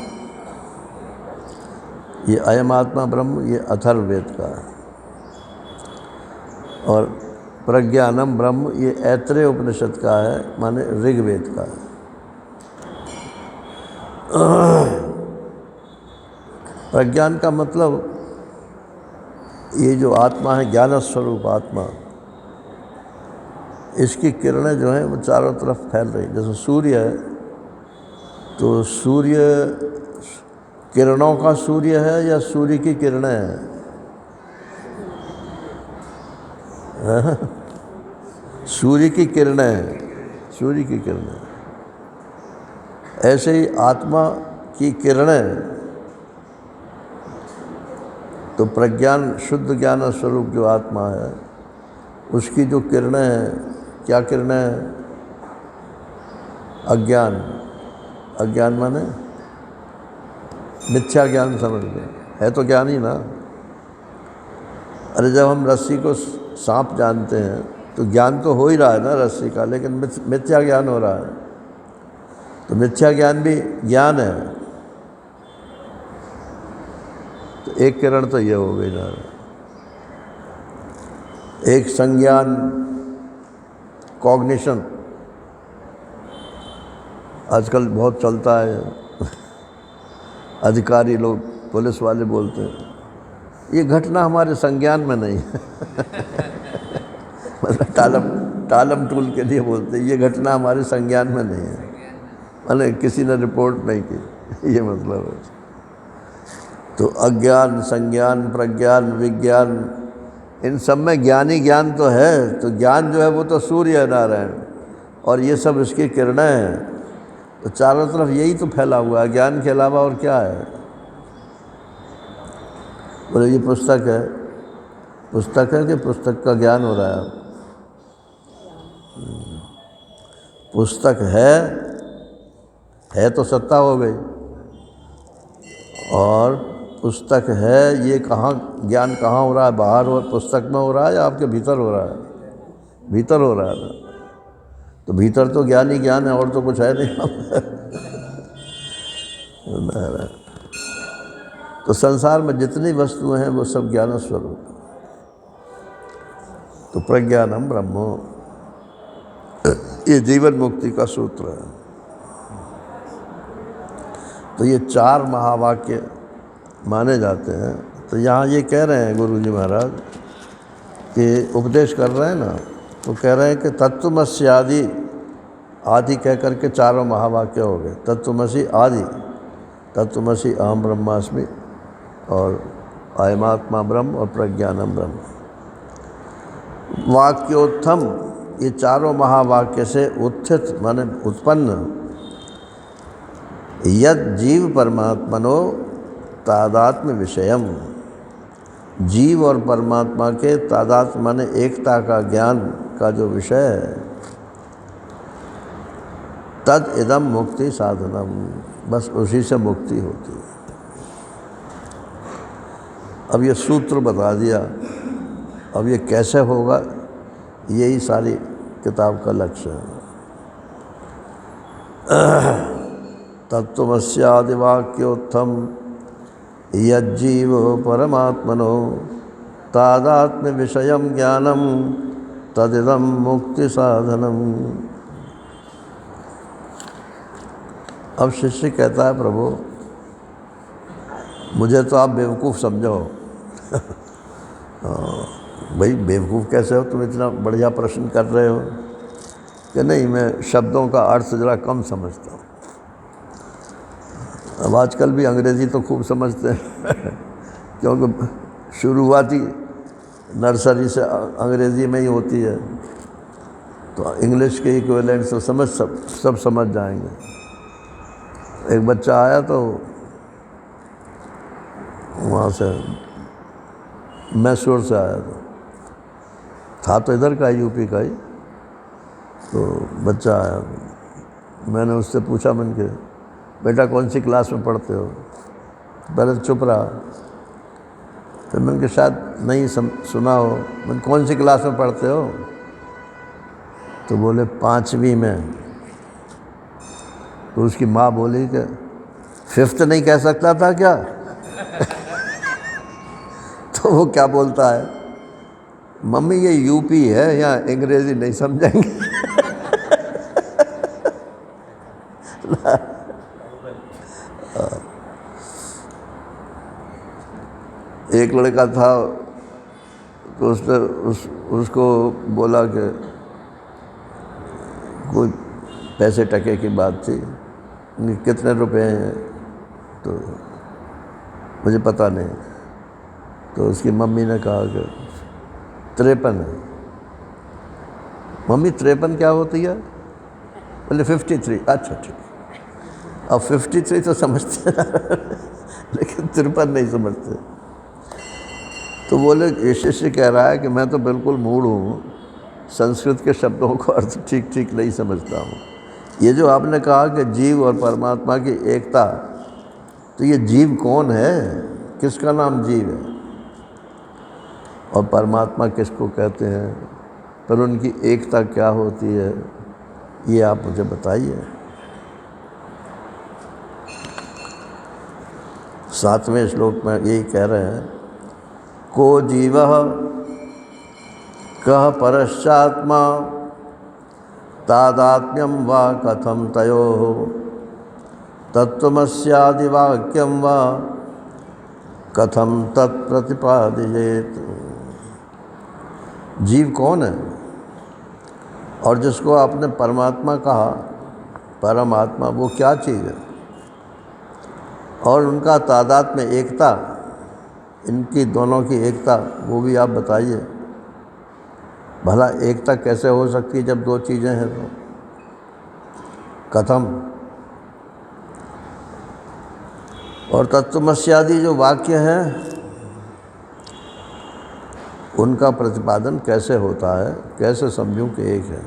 ये अयम आत्मा ब्रह्म ये अथर्ववेद का है और प्रज्ञानम ब्रह्म ये ऐत्रेय उपनिषद का है, माने ऋग्वेद का है। प्रज्ञान का मतलब ये जो आत्मा है, ज्ञान स्वरूप आत्मा, इसकी किरणें जो हैं वो चारों तरफ फैल रही। जैसे सूर्य है तो सूर्य किरणों का सूर्य है या सूर्य की किरणें हैं? सूर्य की किरणें, सूर्य की किरणें। ऐसे ही आत्मा की किरणें, तो प्रज्ञान शुद्ध ज्ञान स्वरूप जो आत्मा है उसकी जो किरणें हैं, क्या किरणें हैं? अज्ञान। अज्ञान माने मिथ्या ज्ञान समझ लो, है तो ज्ञान ही ना। अरे जब हम रस्सी को सांप जानते हैं तो ज्ञान तो हो ही रहा है ना रस्सी का, लेकिन मिथ्या ज्ञान हो रहा है। तो मिथ्या ज्ञान भी ज्ञान है। तो एक किरण तो ये हो गई ना। एक संज्ञान, कॉग्निशन आजकल बहुत चलता है। अधिकारी लोग, पुलिस वाले बोलते हैं ये घटना हमारे संज्ञान में नहीं है। मतलब टालम टूल के लिए बोलते हैं ये घटना हमारे संज्ञान में नहीं है, मतलब किसी ने रिपोर्ट नहीं की, ये मतलब है। तो अज्ञान, संज्ञान, प्रज्ञान, विज्ञान, इन सब में ज्ञानी ज्ञान तो है। तो ज्ञान जो है वो तो सूर्य है, नारायण, और ये सब इसकी किरणें हैं। तो चारों तरफ यही तो फैला हुआ है, ज्ञान के अलावा और क्या है? बोले ये पुस्तक है। पुस्तक है कि पुस्तक का ज्ञान हो रहा है? पुस्तक है तो सत्ता हो गई, और पुस्तक है ये कहाँ ज्ञान कहाँ हो रहा है? बाहर हो, पुस्तक में हो रहा है या आपके भीतर हो रहा है? भीतर हो रहा है ना। तो भीतर तो ज्ञान ही ज्ञान है, और तो कुछ है नहीं। तो संसार में जितनी वस्तुएं हैं वो सब ज्ञान स्वरूप। तो प्रज्ञानम ब्रह्मो, ये जीवन मुक्ति का सूत्र है। तो ये 4 महावाक्य माने जाते हैं। तो यहाँ ये कह रहे हैं गुरु जी महाराज कि उपदेश कर रहे हैं ना, तो कह रहे हैं कि तत्वमसि आदि, आदि कह करके 4 महावाक्य हो गए। तत्वमसि आदि, तत्वमसि अहम ब्रह्मास्मि, और अयमात्मा ब्रह्म, और प्रज्ञानम ब्रह्म। वाक्योत्थम, ये 4 महावाक्य से उत्थित माने उत्पन्न, यद जीव परमात्मनो तादात्म्य विषयम, जीव और परमात्मा के तादात्म्य माने एकता का ज्ञान का जो विषय है, तद इदम मुक्ति साधनम, बस उसी से मुक्ति होती है। अब ये सूत्र बता दिया। अब ये कैसे होगा, यही सारी किताब का लक्ष्य है। तत्वमस्यादिवाक्योत्थम यज्जीव परमात्मनो तादात्म्य विषयम ज्ञानम तदिदम मुक्ति साधनम। अब शिष्य कहता है प्रभु मुझे तो आप बेवकूफ़ समझो। भाई बेवकूफ़ कैसे हो, तुम इतना बढ़िया प्रश्न कर रहे हो। कि नहीं, मैं शब्दों का अर्थ ज़रा कम समझता हूँ। अब आजकल भी अंग्रेज़ी तो खूब समझते हैं क्योंकि शुरुआती नर्सरी से अंग्रेज़ी में ही होती है, तो इंग्लिश के इक्विवेलेंट तो सब समझ जाएंगे। एक बच्चा आया तो वहाँ से मैसूर से आया था तो इधर का यूपी का ही। तो बच्चा आया, मैंने उससे पूछा, मन के बेटा कौन सी क्लास में पढ़ते हो? पहले चुप रहा, फिर मैंने के शायद नहीं सुना हो। मैंने कौन सी क्लास में पढ़ते हो? तो बोले 5वीं में। तो उसकी माँ बोली कि 5th नहीं कह सकता था क्या? तो वो क्या बोलता है, मम्मी ये यूपी है, यहाँ अंग्रेजी नहीं समझेंगे। एक लड़का था तो उसने उसको बोला कि पैसे टके की बात थी, कितने रुपए हैं, तो मुझे पता नहीं। तो उसकी मम्मी ने कहा कि 53 है। मम्मी 53 क्या होती है? बोले 53। अच्छा ठीक, अब 53 तो समझते हैं लेकिन 53 नहीं समझते। तो बोले ये शिष्य कह रहा है कि मैं तो बिल्कुल मूड हूँ, संस्कृत के शब्दों को अर्थ ठीक ठीक नहीं समझता हूँ। ये जो आपने कहा कि जीव और परमात्मा की एकता, तो ये जीव कौन है? किसका नाम जीव है? और परमात्मा किसको कहते हैं? पर उनकी एकता क्या होती है, ये आप मुझे बताइए। 7वें श्लोक में यही कह रहे हैं, को जीवः कः परश्चात्मा तादात्म्यं वा कथं तयोः तत्त्वमस्यादिवाक्यं वा कथं तत्प्रतिपादयेत्। जीव कौन है? और जिसको आपने परमात्मा कहा, परमात्मा वो क्या चीज़ है? और उनका तादाद में एकता, इनकी दोनों की एकता, वो भी आप बताइए। भला एकता कैसे हो सकती है जब दो चीज़ें हैं? तो कथम। और तत्त्वमस्यादि जो वाक्य हैं, उनका प्रतिपादन कैसे होता है, कैसे समझूं कि एक है?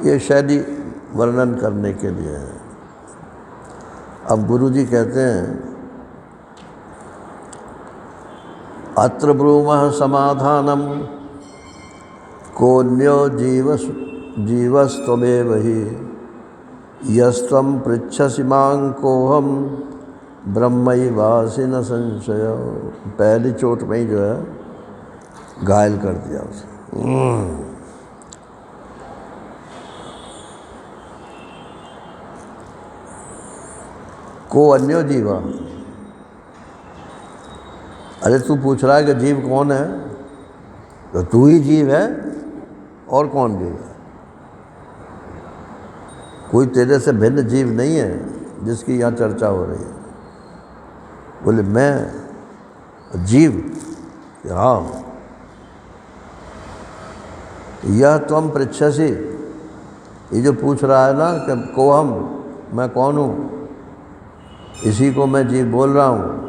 ये शैली वर्णन करने के लिए है। अब गुरु जी कहते हैं, अत्र ब्रूमः समाधानम कोन्यो जीवस्त्वमेव हि यस्त्वं पृच्छसि मां कोहम ब्रह्मैवासि न संशय। पहली चोट में ही जो है घायल कर दिया उसे। को अन्यो जीवा, अरे तू पूछ रहा है कि जीव कौन है? तो तू ही जीव है, और कौन जीव है? कोई तेरे से भिन्न जीव नहीं है जिसकी यहाँ चर्चा हो रही है। बोले मैं जीव? हाँ। यह त्वम पृच्छसि, ये जो पूछ रहा है ना कि को हम, मैं कौन हूँ, इसी को मैं जीव बोल रहा हूँ।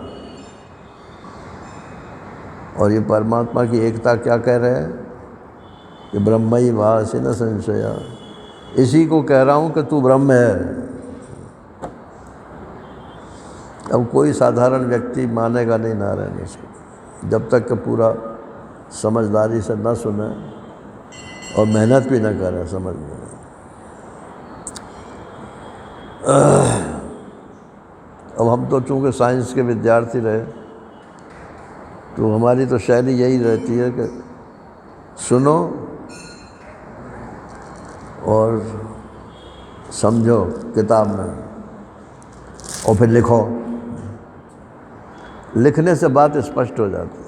और ये परमात्मा की एकता क्या कह रहे हैं कि ब्रह्मैवासि न संशय, इसी को कह रहा हूँ कि तू ब्रह्म है। अब कोई साधारण व्यक्ति मानेगा नहीं नारायण इसको, जब तक कि पूरा समझदारी से न सुने और मेहनत भी न करे समझने में। अब हम तो चूँकि साइंस के विद्यार्थी रहे, तो हमारी तो शैली यही रहती है कि सुनो और समझो किताब में, और फिर लिखो। लिखने से बात स्पष्ट हो जाती है,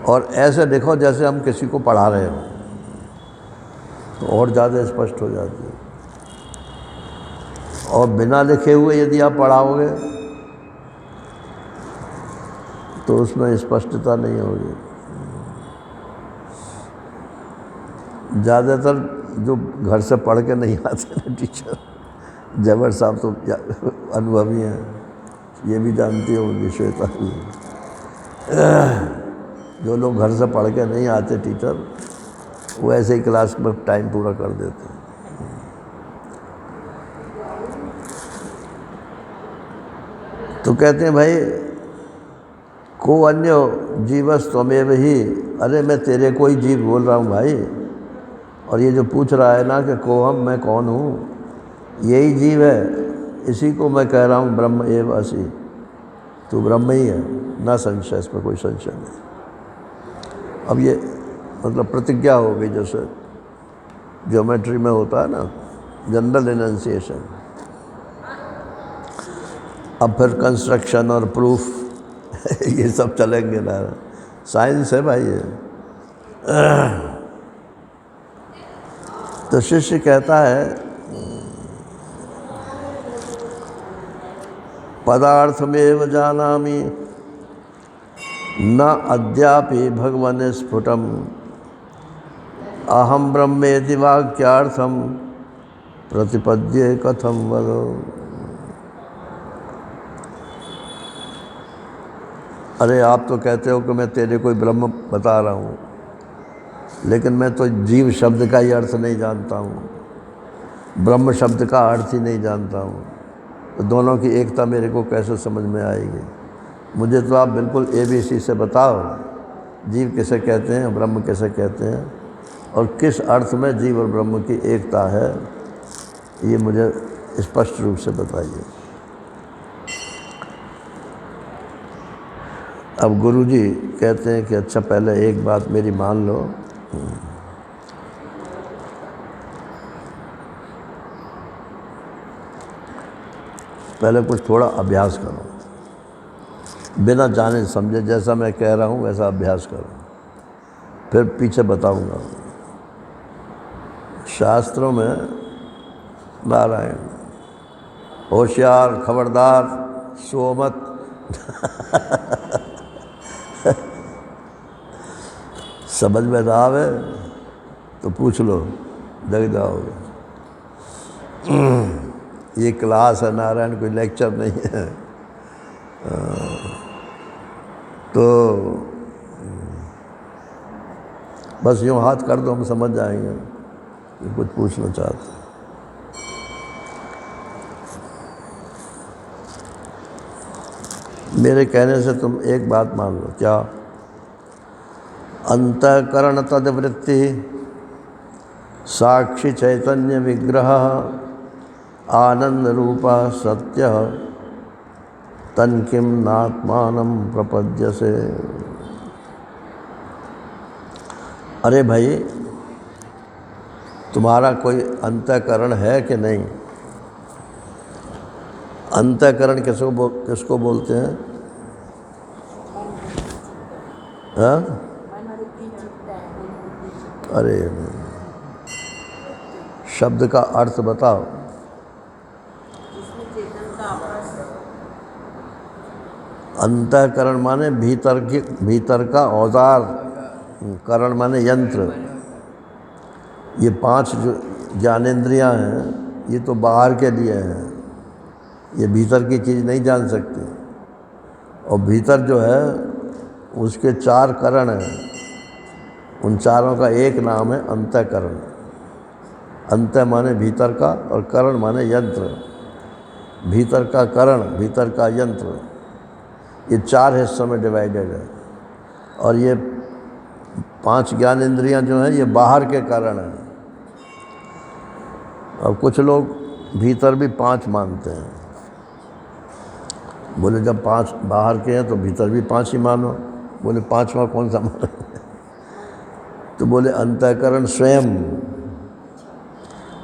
और ऐसे लिखो जैसे हम किसी को पढ़ा रहे हो, तो और ज़्यादा स्पष्ट हो जाती है। और बिना लिखे हुए यदि आप पढ़ाओगे तो उसमें स्पष्टता नहीं होगी। ज़्यादातर जो घर से पढ़ के नहीं आते ना टीचर, जबर साहब तो अनुभवी हैं, ये भी जानती हो उनकी श्वेता भी। जो लोग घर से पढ़ के नहीं आते टीचर, वो ऐसे ही क्लास में टाइम पूरा कर देते हैं। तो कहते हैं भाई को अन्यो जीवस त्वमेव ही, अरे मैं तेरे को ही जीव बोल रहा हूँ भाई। और ये जो पूछ रहा है ना कि को हम, मैं कौन हूँ, यही जीव है, इसी को मैं कह रहा हूँ ब्रह्म एव असि, तू ब्रह्म ही है, ना संशय, इसमें कोई संशय नहीं। अब ये मतलब प्रतिज्ञा हो गई, जैसे ज्योमेट्री में होता है ना जनरल इनंसिएशन। अब फिर कंस्ट्रक्शन और प्रूफ ये सब चलेंगे ना, साइंस है भाई ये। तो शिष्य कहता है पदार्थमेव जानामि न अद्यापि भगवन् स्फुटम अहम ब्रह्मेति वाक्यार्थम प्रतिपद्ये कथम वदो। अरे आप तो कहते हो कि मैं तेरे कोई ब्रह्म बता रहा हूँ, लेकिन मैं तो जीव शब्द का ही अर्थ नहीं जानता हूँ, ब्रह्म शब्द का अर्थ ही नहीं जानता हूँ, तो दोनों की एकता मेरे को कैसे समझ में आएगी। मुझे तो आप बिल्कुल ABC से बताओ, जीव किसे कहते हैं, ब्रह्म किसे कहते हैं, और किस अर्थ में जीव और ब्रह्म की एकता है, ये मुझे स्पष्ट रूप से बताइए। अब गुरुजी कहते हैं कि अच्छा पहले एक बात मेरी मान लो, पहले कुछ थोड़ा अभ्यास करो, बिना जाने समझे, जैसा मैं कह रहा हूँ वैसा अभ्यास करो, फिर पीछे बताऊँगा। शास्त्रों में नारायण होशियार, खबरदार, सो मत समझ में ना आवे तो पूछ लो, जग जाओगे। ये क्लास है नारायण, कोई लेक्चर नहीं है। तो बस यूँ हाथ कर दो, हम समझ जाएंगे कि कुछ पूछना चाहते हैं। मेरे कहने से तुम एक बात मान लो, क्या? अंतःकरण तद्वृत्ति साक्षी चैतन्य विग्रह आनंद रूपा सत्य तन किम नात्मानं प्रपद्यसे। अरे भाई, तुम्हारा कोई अंतःकरण है कि नहीं? अंतःकरण किसको बोलते हैं? हाँ? अरे शब्द का अर्थ बताओ। अंतःकरण माने भीतर का औजार, करण माने यंत्र। ये 5 जो ज्ञानेंद्रियां हैं, ये तो बाहर के लिए हैं, ये भीतर की चीज़ नहीं जान सकती। और भीतर जो है उसके 4 करण हैं, उन चारों का एक नाम है अंतःकरण। अंत माने भीतर का और करण माने यंत्र। भीतर का करण, भीतर का यंत्र, ये 4 हिस्सों में डिवाइडेड है। और ये 5 ज्ञानेंद्रियां जो हैं, ये बाहर के कारण हैं। और कुछ लोग भीतर भी 5 मानते हैं। बोले जब 5 बाहर के हैं तो भीतर भी 5 ही मानो। बोले 5वां कौन सा मानो? तो बोले अंतःकरण स्वयं।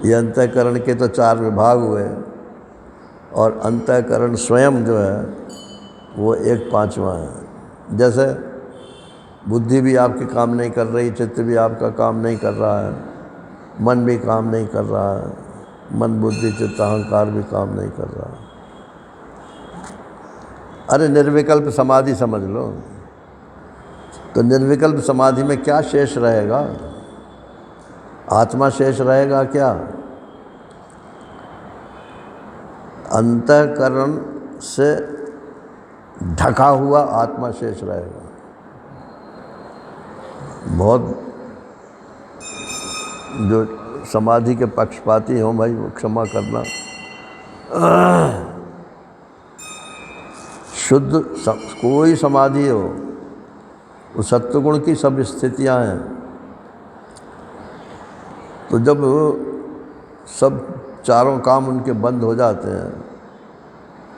ये अंतःकरण के तो 4 विभाग हुए, और अंतःकरण स्वयं जो है वो एक 5वां है। जैसे बुद्धि भी आपकी काम नहीं कर रही, चित्त भी आपका काम नहीं कर रहा है, मन भी काम नहीं कर रहा है, मन बुद्धि चित्त अहंकार भी काम नहीं कर रहा है। अरे निर्विकल्प समाधि समझ लो। तो निर्विकल्प समाधि में क्या शेष रहेगा? आत्मा शेष रहेगा क्या? अंतःकरण से ढका हुआ आत्मा शेष रहेगा। बहुत जो समाधि के पक्षपाती हों भाई, वो क्षमा करना। शुद्ध कोई समाधि हो, वो सत्वगुण की सब स्थितियां हैं। तो जब सब चारों काम उनके बंद हो जाते हैं,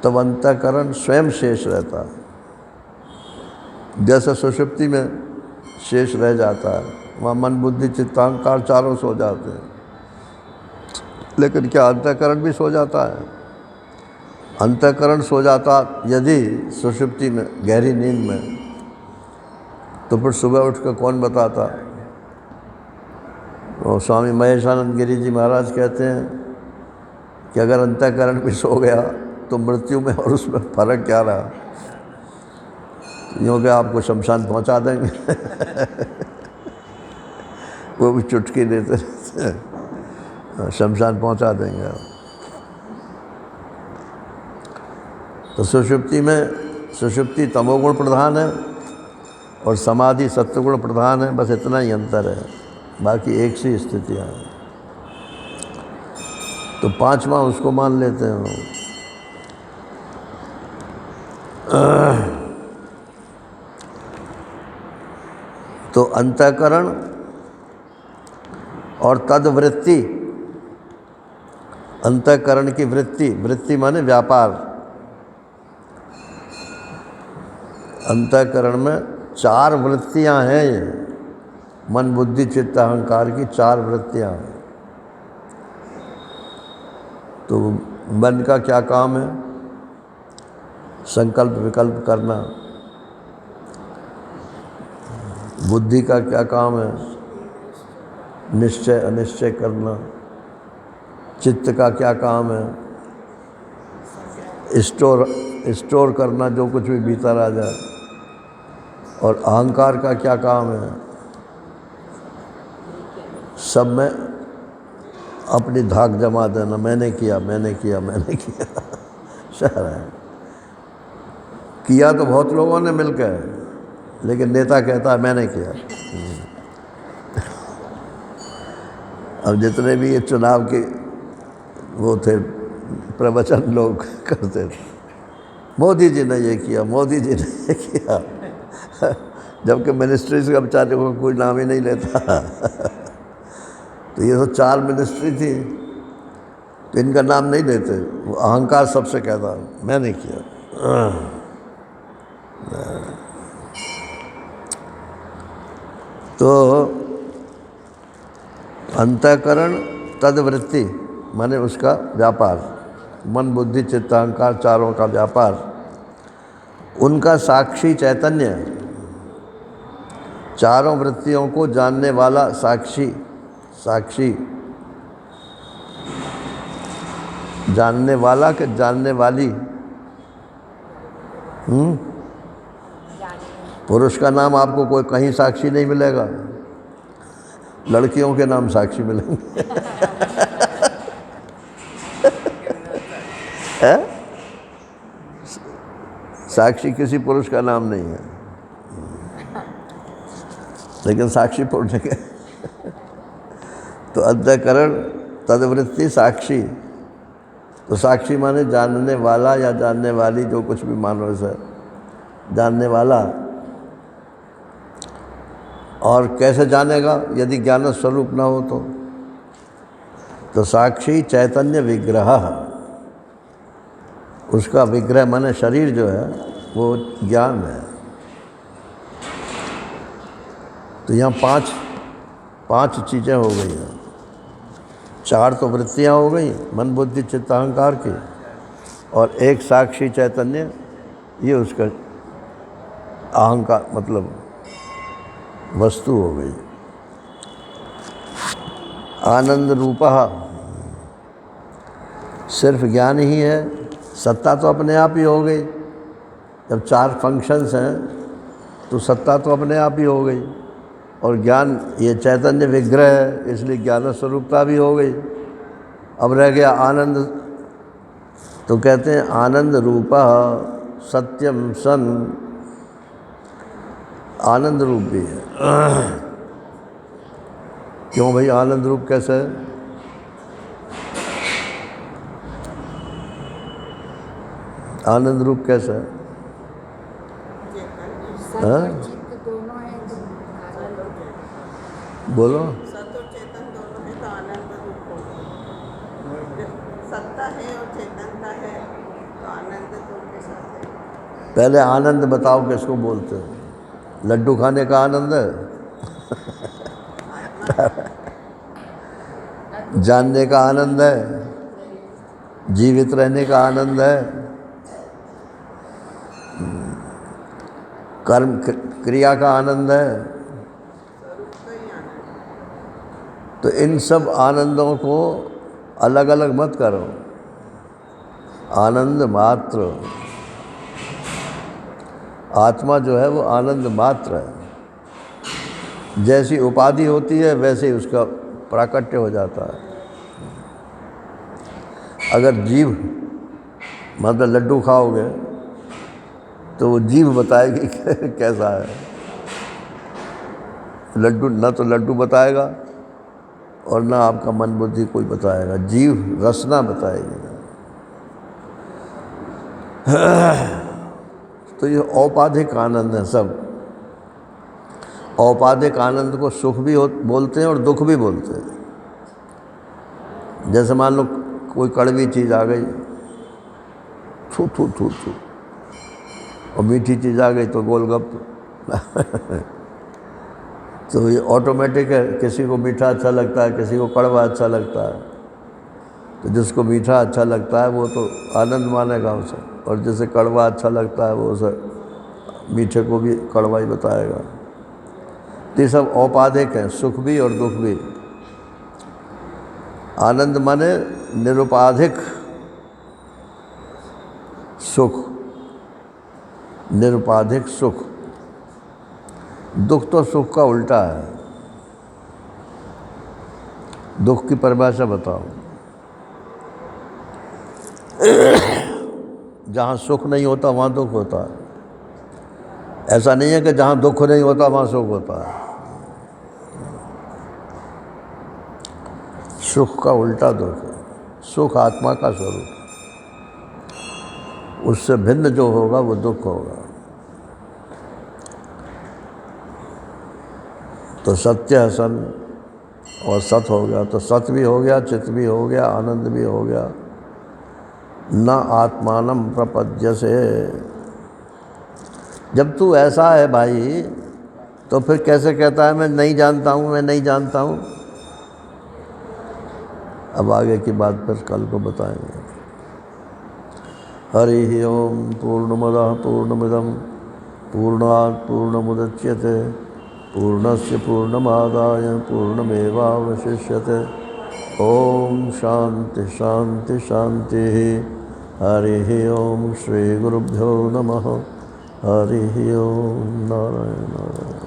तब अंतःकरण स्वयं शेष रहता है। जैसे सुषुप्ति में शेष रह जाता है, वहाँ मन बुद्धि चित्त अहंकार चारों सो जाते हैं, लेकिन क्या अंतःकरण भी सो जाता है? अंतःकरण सो जाता यदि सुषुप्ति में, गहरी नींद में, तो फिर सुबह उठ कर कौन बताता? और स्वामी महेशानंद गिरी जी महाराज कहते हैं कि अगर अंतःकरण भी सो गया तो मृत्यु में और उसमें फर्क क्या रहा, यूँ कि आपको शमशान पहुंचा देंगे वो भी चुटकी देते रहते हैं, शमशान पहुंचा देंगे आप। तो सुषुप्ति तमोगुण प्रधान है और समाधि सत्वगुण प्रधान है, बस इतना ही अंतर है, बाकी एक सी स्थितियाँ हैं। तो पांचवा उसको मान लेते हैं। तो अंतःकरण और तद्वृत्ति, अंतःकरण की वृत्ति माने व्यापार। अंतःकरण में 4 वृत्तियां हैं, ये मन बुद्धि चित्त अहंकार की 4 वृत्तियां हैं। तो मन का क्या काम है? संकल्प विकल्प करना। बुद्धि का क्या काम है? निश्चय अनिश्चय करना। चित्त का क्या काम है? स्टोर करना जो कुछ भी भीतर आ जाए। और अहंकार का क्या काम है? सब में अपनी धाक जमा देना, मैंने किया मैंने किया मैंने किया शहर है। किया तो बहुत लोगों ने मिलकर, लेकिन नेता कहता है मैंने किया। अब जितने भी ये चुनाव के वो थे प्रवचन लोग करते थे, मोदी जी ने ये किया, मोदी जी ने ये किया, जबकि मिनिस्ट्रीज का बेचारे को कोई नाम ही नहीं लेता। तो ये तो 4 मिनिस्ट्री थी, तो इनका नाम नहीं लेते। वो अहंकार सबसे कहता मैंने किया। तो अंतःकरण तद्वृत्ति माने उसका व्यापार, मन बुद्धि चित्त अहंकार चारों का व्यापार, उनका साक्षी चैतन्य, चारों वृत्तियों को जानने वाला साक्षी, जानने वाला कि जानने वाली? पुरुष का नाम आपको कोई कहीं साक्षी नहीं मिलेगा, लड़कियों के नाम साक्षी मिलेंगे। है? साक्षी किसी पुरुष का नाम नहीं है, लेकिन साक्षी पुरुष के। तो अंतःकरण तद्वृत्ति साक्षी। तो साक्षी माने जानने वाला या जानने वाली, जो कुछ भी मानो इसे जानने वाला। और कैसे जानेगा यदि ज्ञान स्वरूप ना हो तो साक्षी चैतन्य विग्रह, उसका विग्रह माने शरीर जो है वो ज्ञान है। तो यहाँ पांच चीज़ें हो गई हैं। 4 तो वृत्तियाँ हो गई, मन बुद्धि चित्त अहंकार की, और एक साक्षी चैतन्य, ये उसका अहंकार मतलब वस्तु हो गई। आनंद रूपः, सिर्फ ज्ञान ही है, सत्ता तो अपने आप ही हो गई। जब 4 फंक्शंस हैं तो सत्ता तो अपने आप ही हो गई। और ज्ञान ये चैतन्य विग्रह है, इसलिए ज्ञान स्वरूपता भी हो गई। अब रह गया आनंद। तो कहते हैं आनंद रूपः सत्यम सन, आनंद रूप भी है। क्यों भाई आनंद रूप कैसे है? आनंद रूप कैसे है? बोलो। सत्व चेतन दोनों है तो आनंद रूप होगा। सत्ता है और चेतनता है तो आनंद दोनों के साथ है। पहले आनंद बताओ किसको बोलते हैं? लड्डू खाने का आनंद है? जानने का आनंद है? जीवित रहने का आनंद है? कर्म क्रिया का आनंद है? तो इन सब आनंदों को अलग अलग मत करो, आनंद मात्र। आत्मा जो है वो आनंद मात्र है। जैसी उपाधि होती है वैसे ही उसका प्राकट्य हो जाता है। अगर जीभ मतलब लड्डू खाओगे तो वो जीभ बताएगी कैसा है। लड्डू ना तो लड्डू बताएगा और ना आपका मन बुद्धि कोई बताएगा, जीभ रसना बताएगी। तो ये औपाधिक आनंद है सब। औपाधिक आनंद को सुख भी बोलते हैं और दुख भी बोलते हैं। जैसे मान लो कोई कड़वी चीज़ आ गई, थू थू थू थू, और मीठी चीज़ आ गई तो गोलगप्पे। तो ये ऑटोमेटिक है, किसी को मीठा अच्छा लगता है, किसी को कड़वा अच्छा लगता है। तो जिसको मीठा अच्छा लगता है वो तो आनंद मानेगा उसे, और जिसे कड़वा अच्छा लगता है वो उसे मीठे को भी कड़वा ही बताएगा। तो ये सब औपाधिक हैं, सुख भी और दुख भी। आनंद माने निरुपाधिक सुख, निरुपाधिक सुख। दुख तो सुख का उल्टा है। दुख की परिभाषा बताओ। जहाँ सुख नहीं होता वहाँ दुख होता है। ऐसा नहीं है कि जहाँ दुख नहीं होता वहाँ सुख होता है। सुख का उल्टा दुख है। सुख आत्मा का स्वरूप है, उससे भिन्न जो होगा वो दुख होगा। तो सत्य है सन और सत हो गया, तो सत भी हो गया, चित्त भी हो गया, आनंद भी हो गया। न आत्मानम प्रपद्यसे। जब तू ऐसा है भाई तो फिर कैसे कहता है मैं नहीं जानता हूँ, मैं नहीं जानता हूँ। अब आगे की बात फिर कल को बताएंगे। हरि ओम। पूर्णमदः पूर्णमिदं पूर्णात् पूर्णमुदच्यते पूर्णस्य पूर्णमादाय पूर्णमेवावशिष्यते। ओम शांति शांति शांति। हरि ओम। श्री गुरुभ्यो नमः। हरि ओम। नारायण नारायण।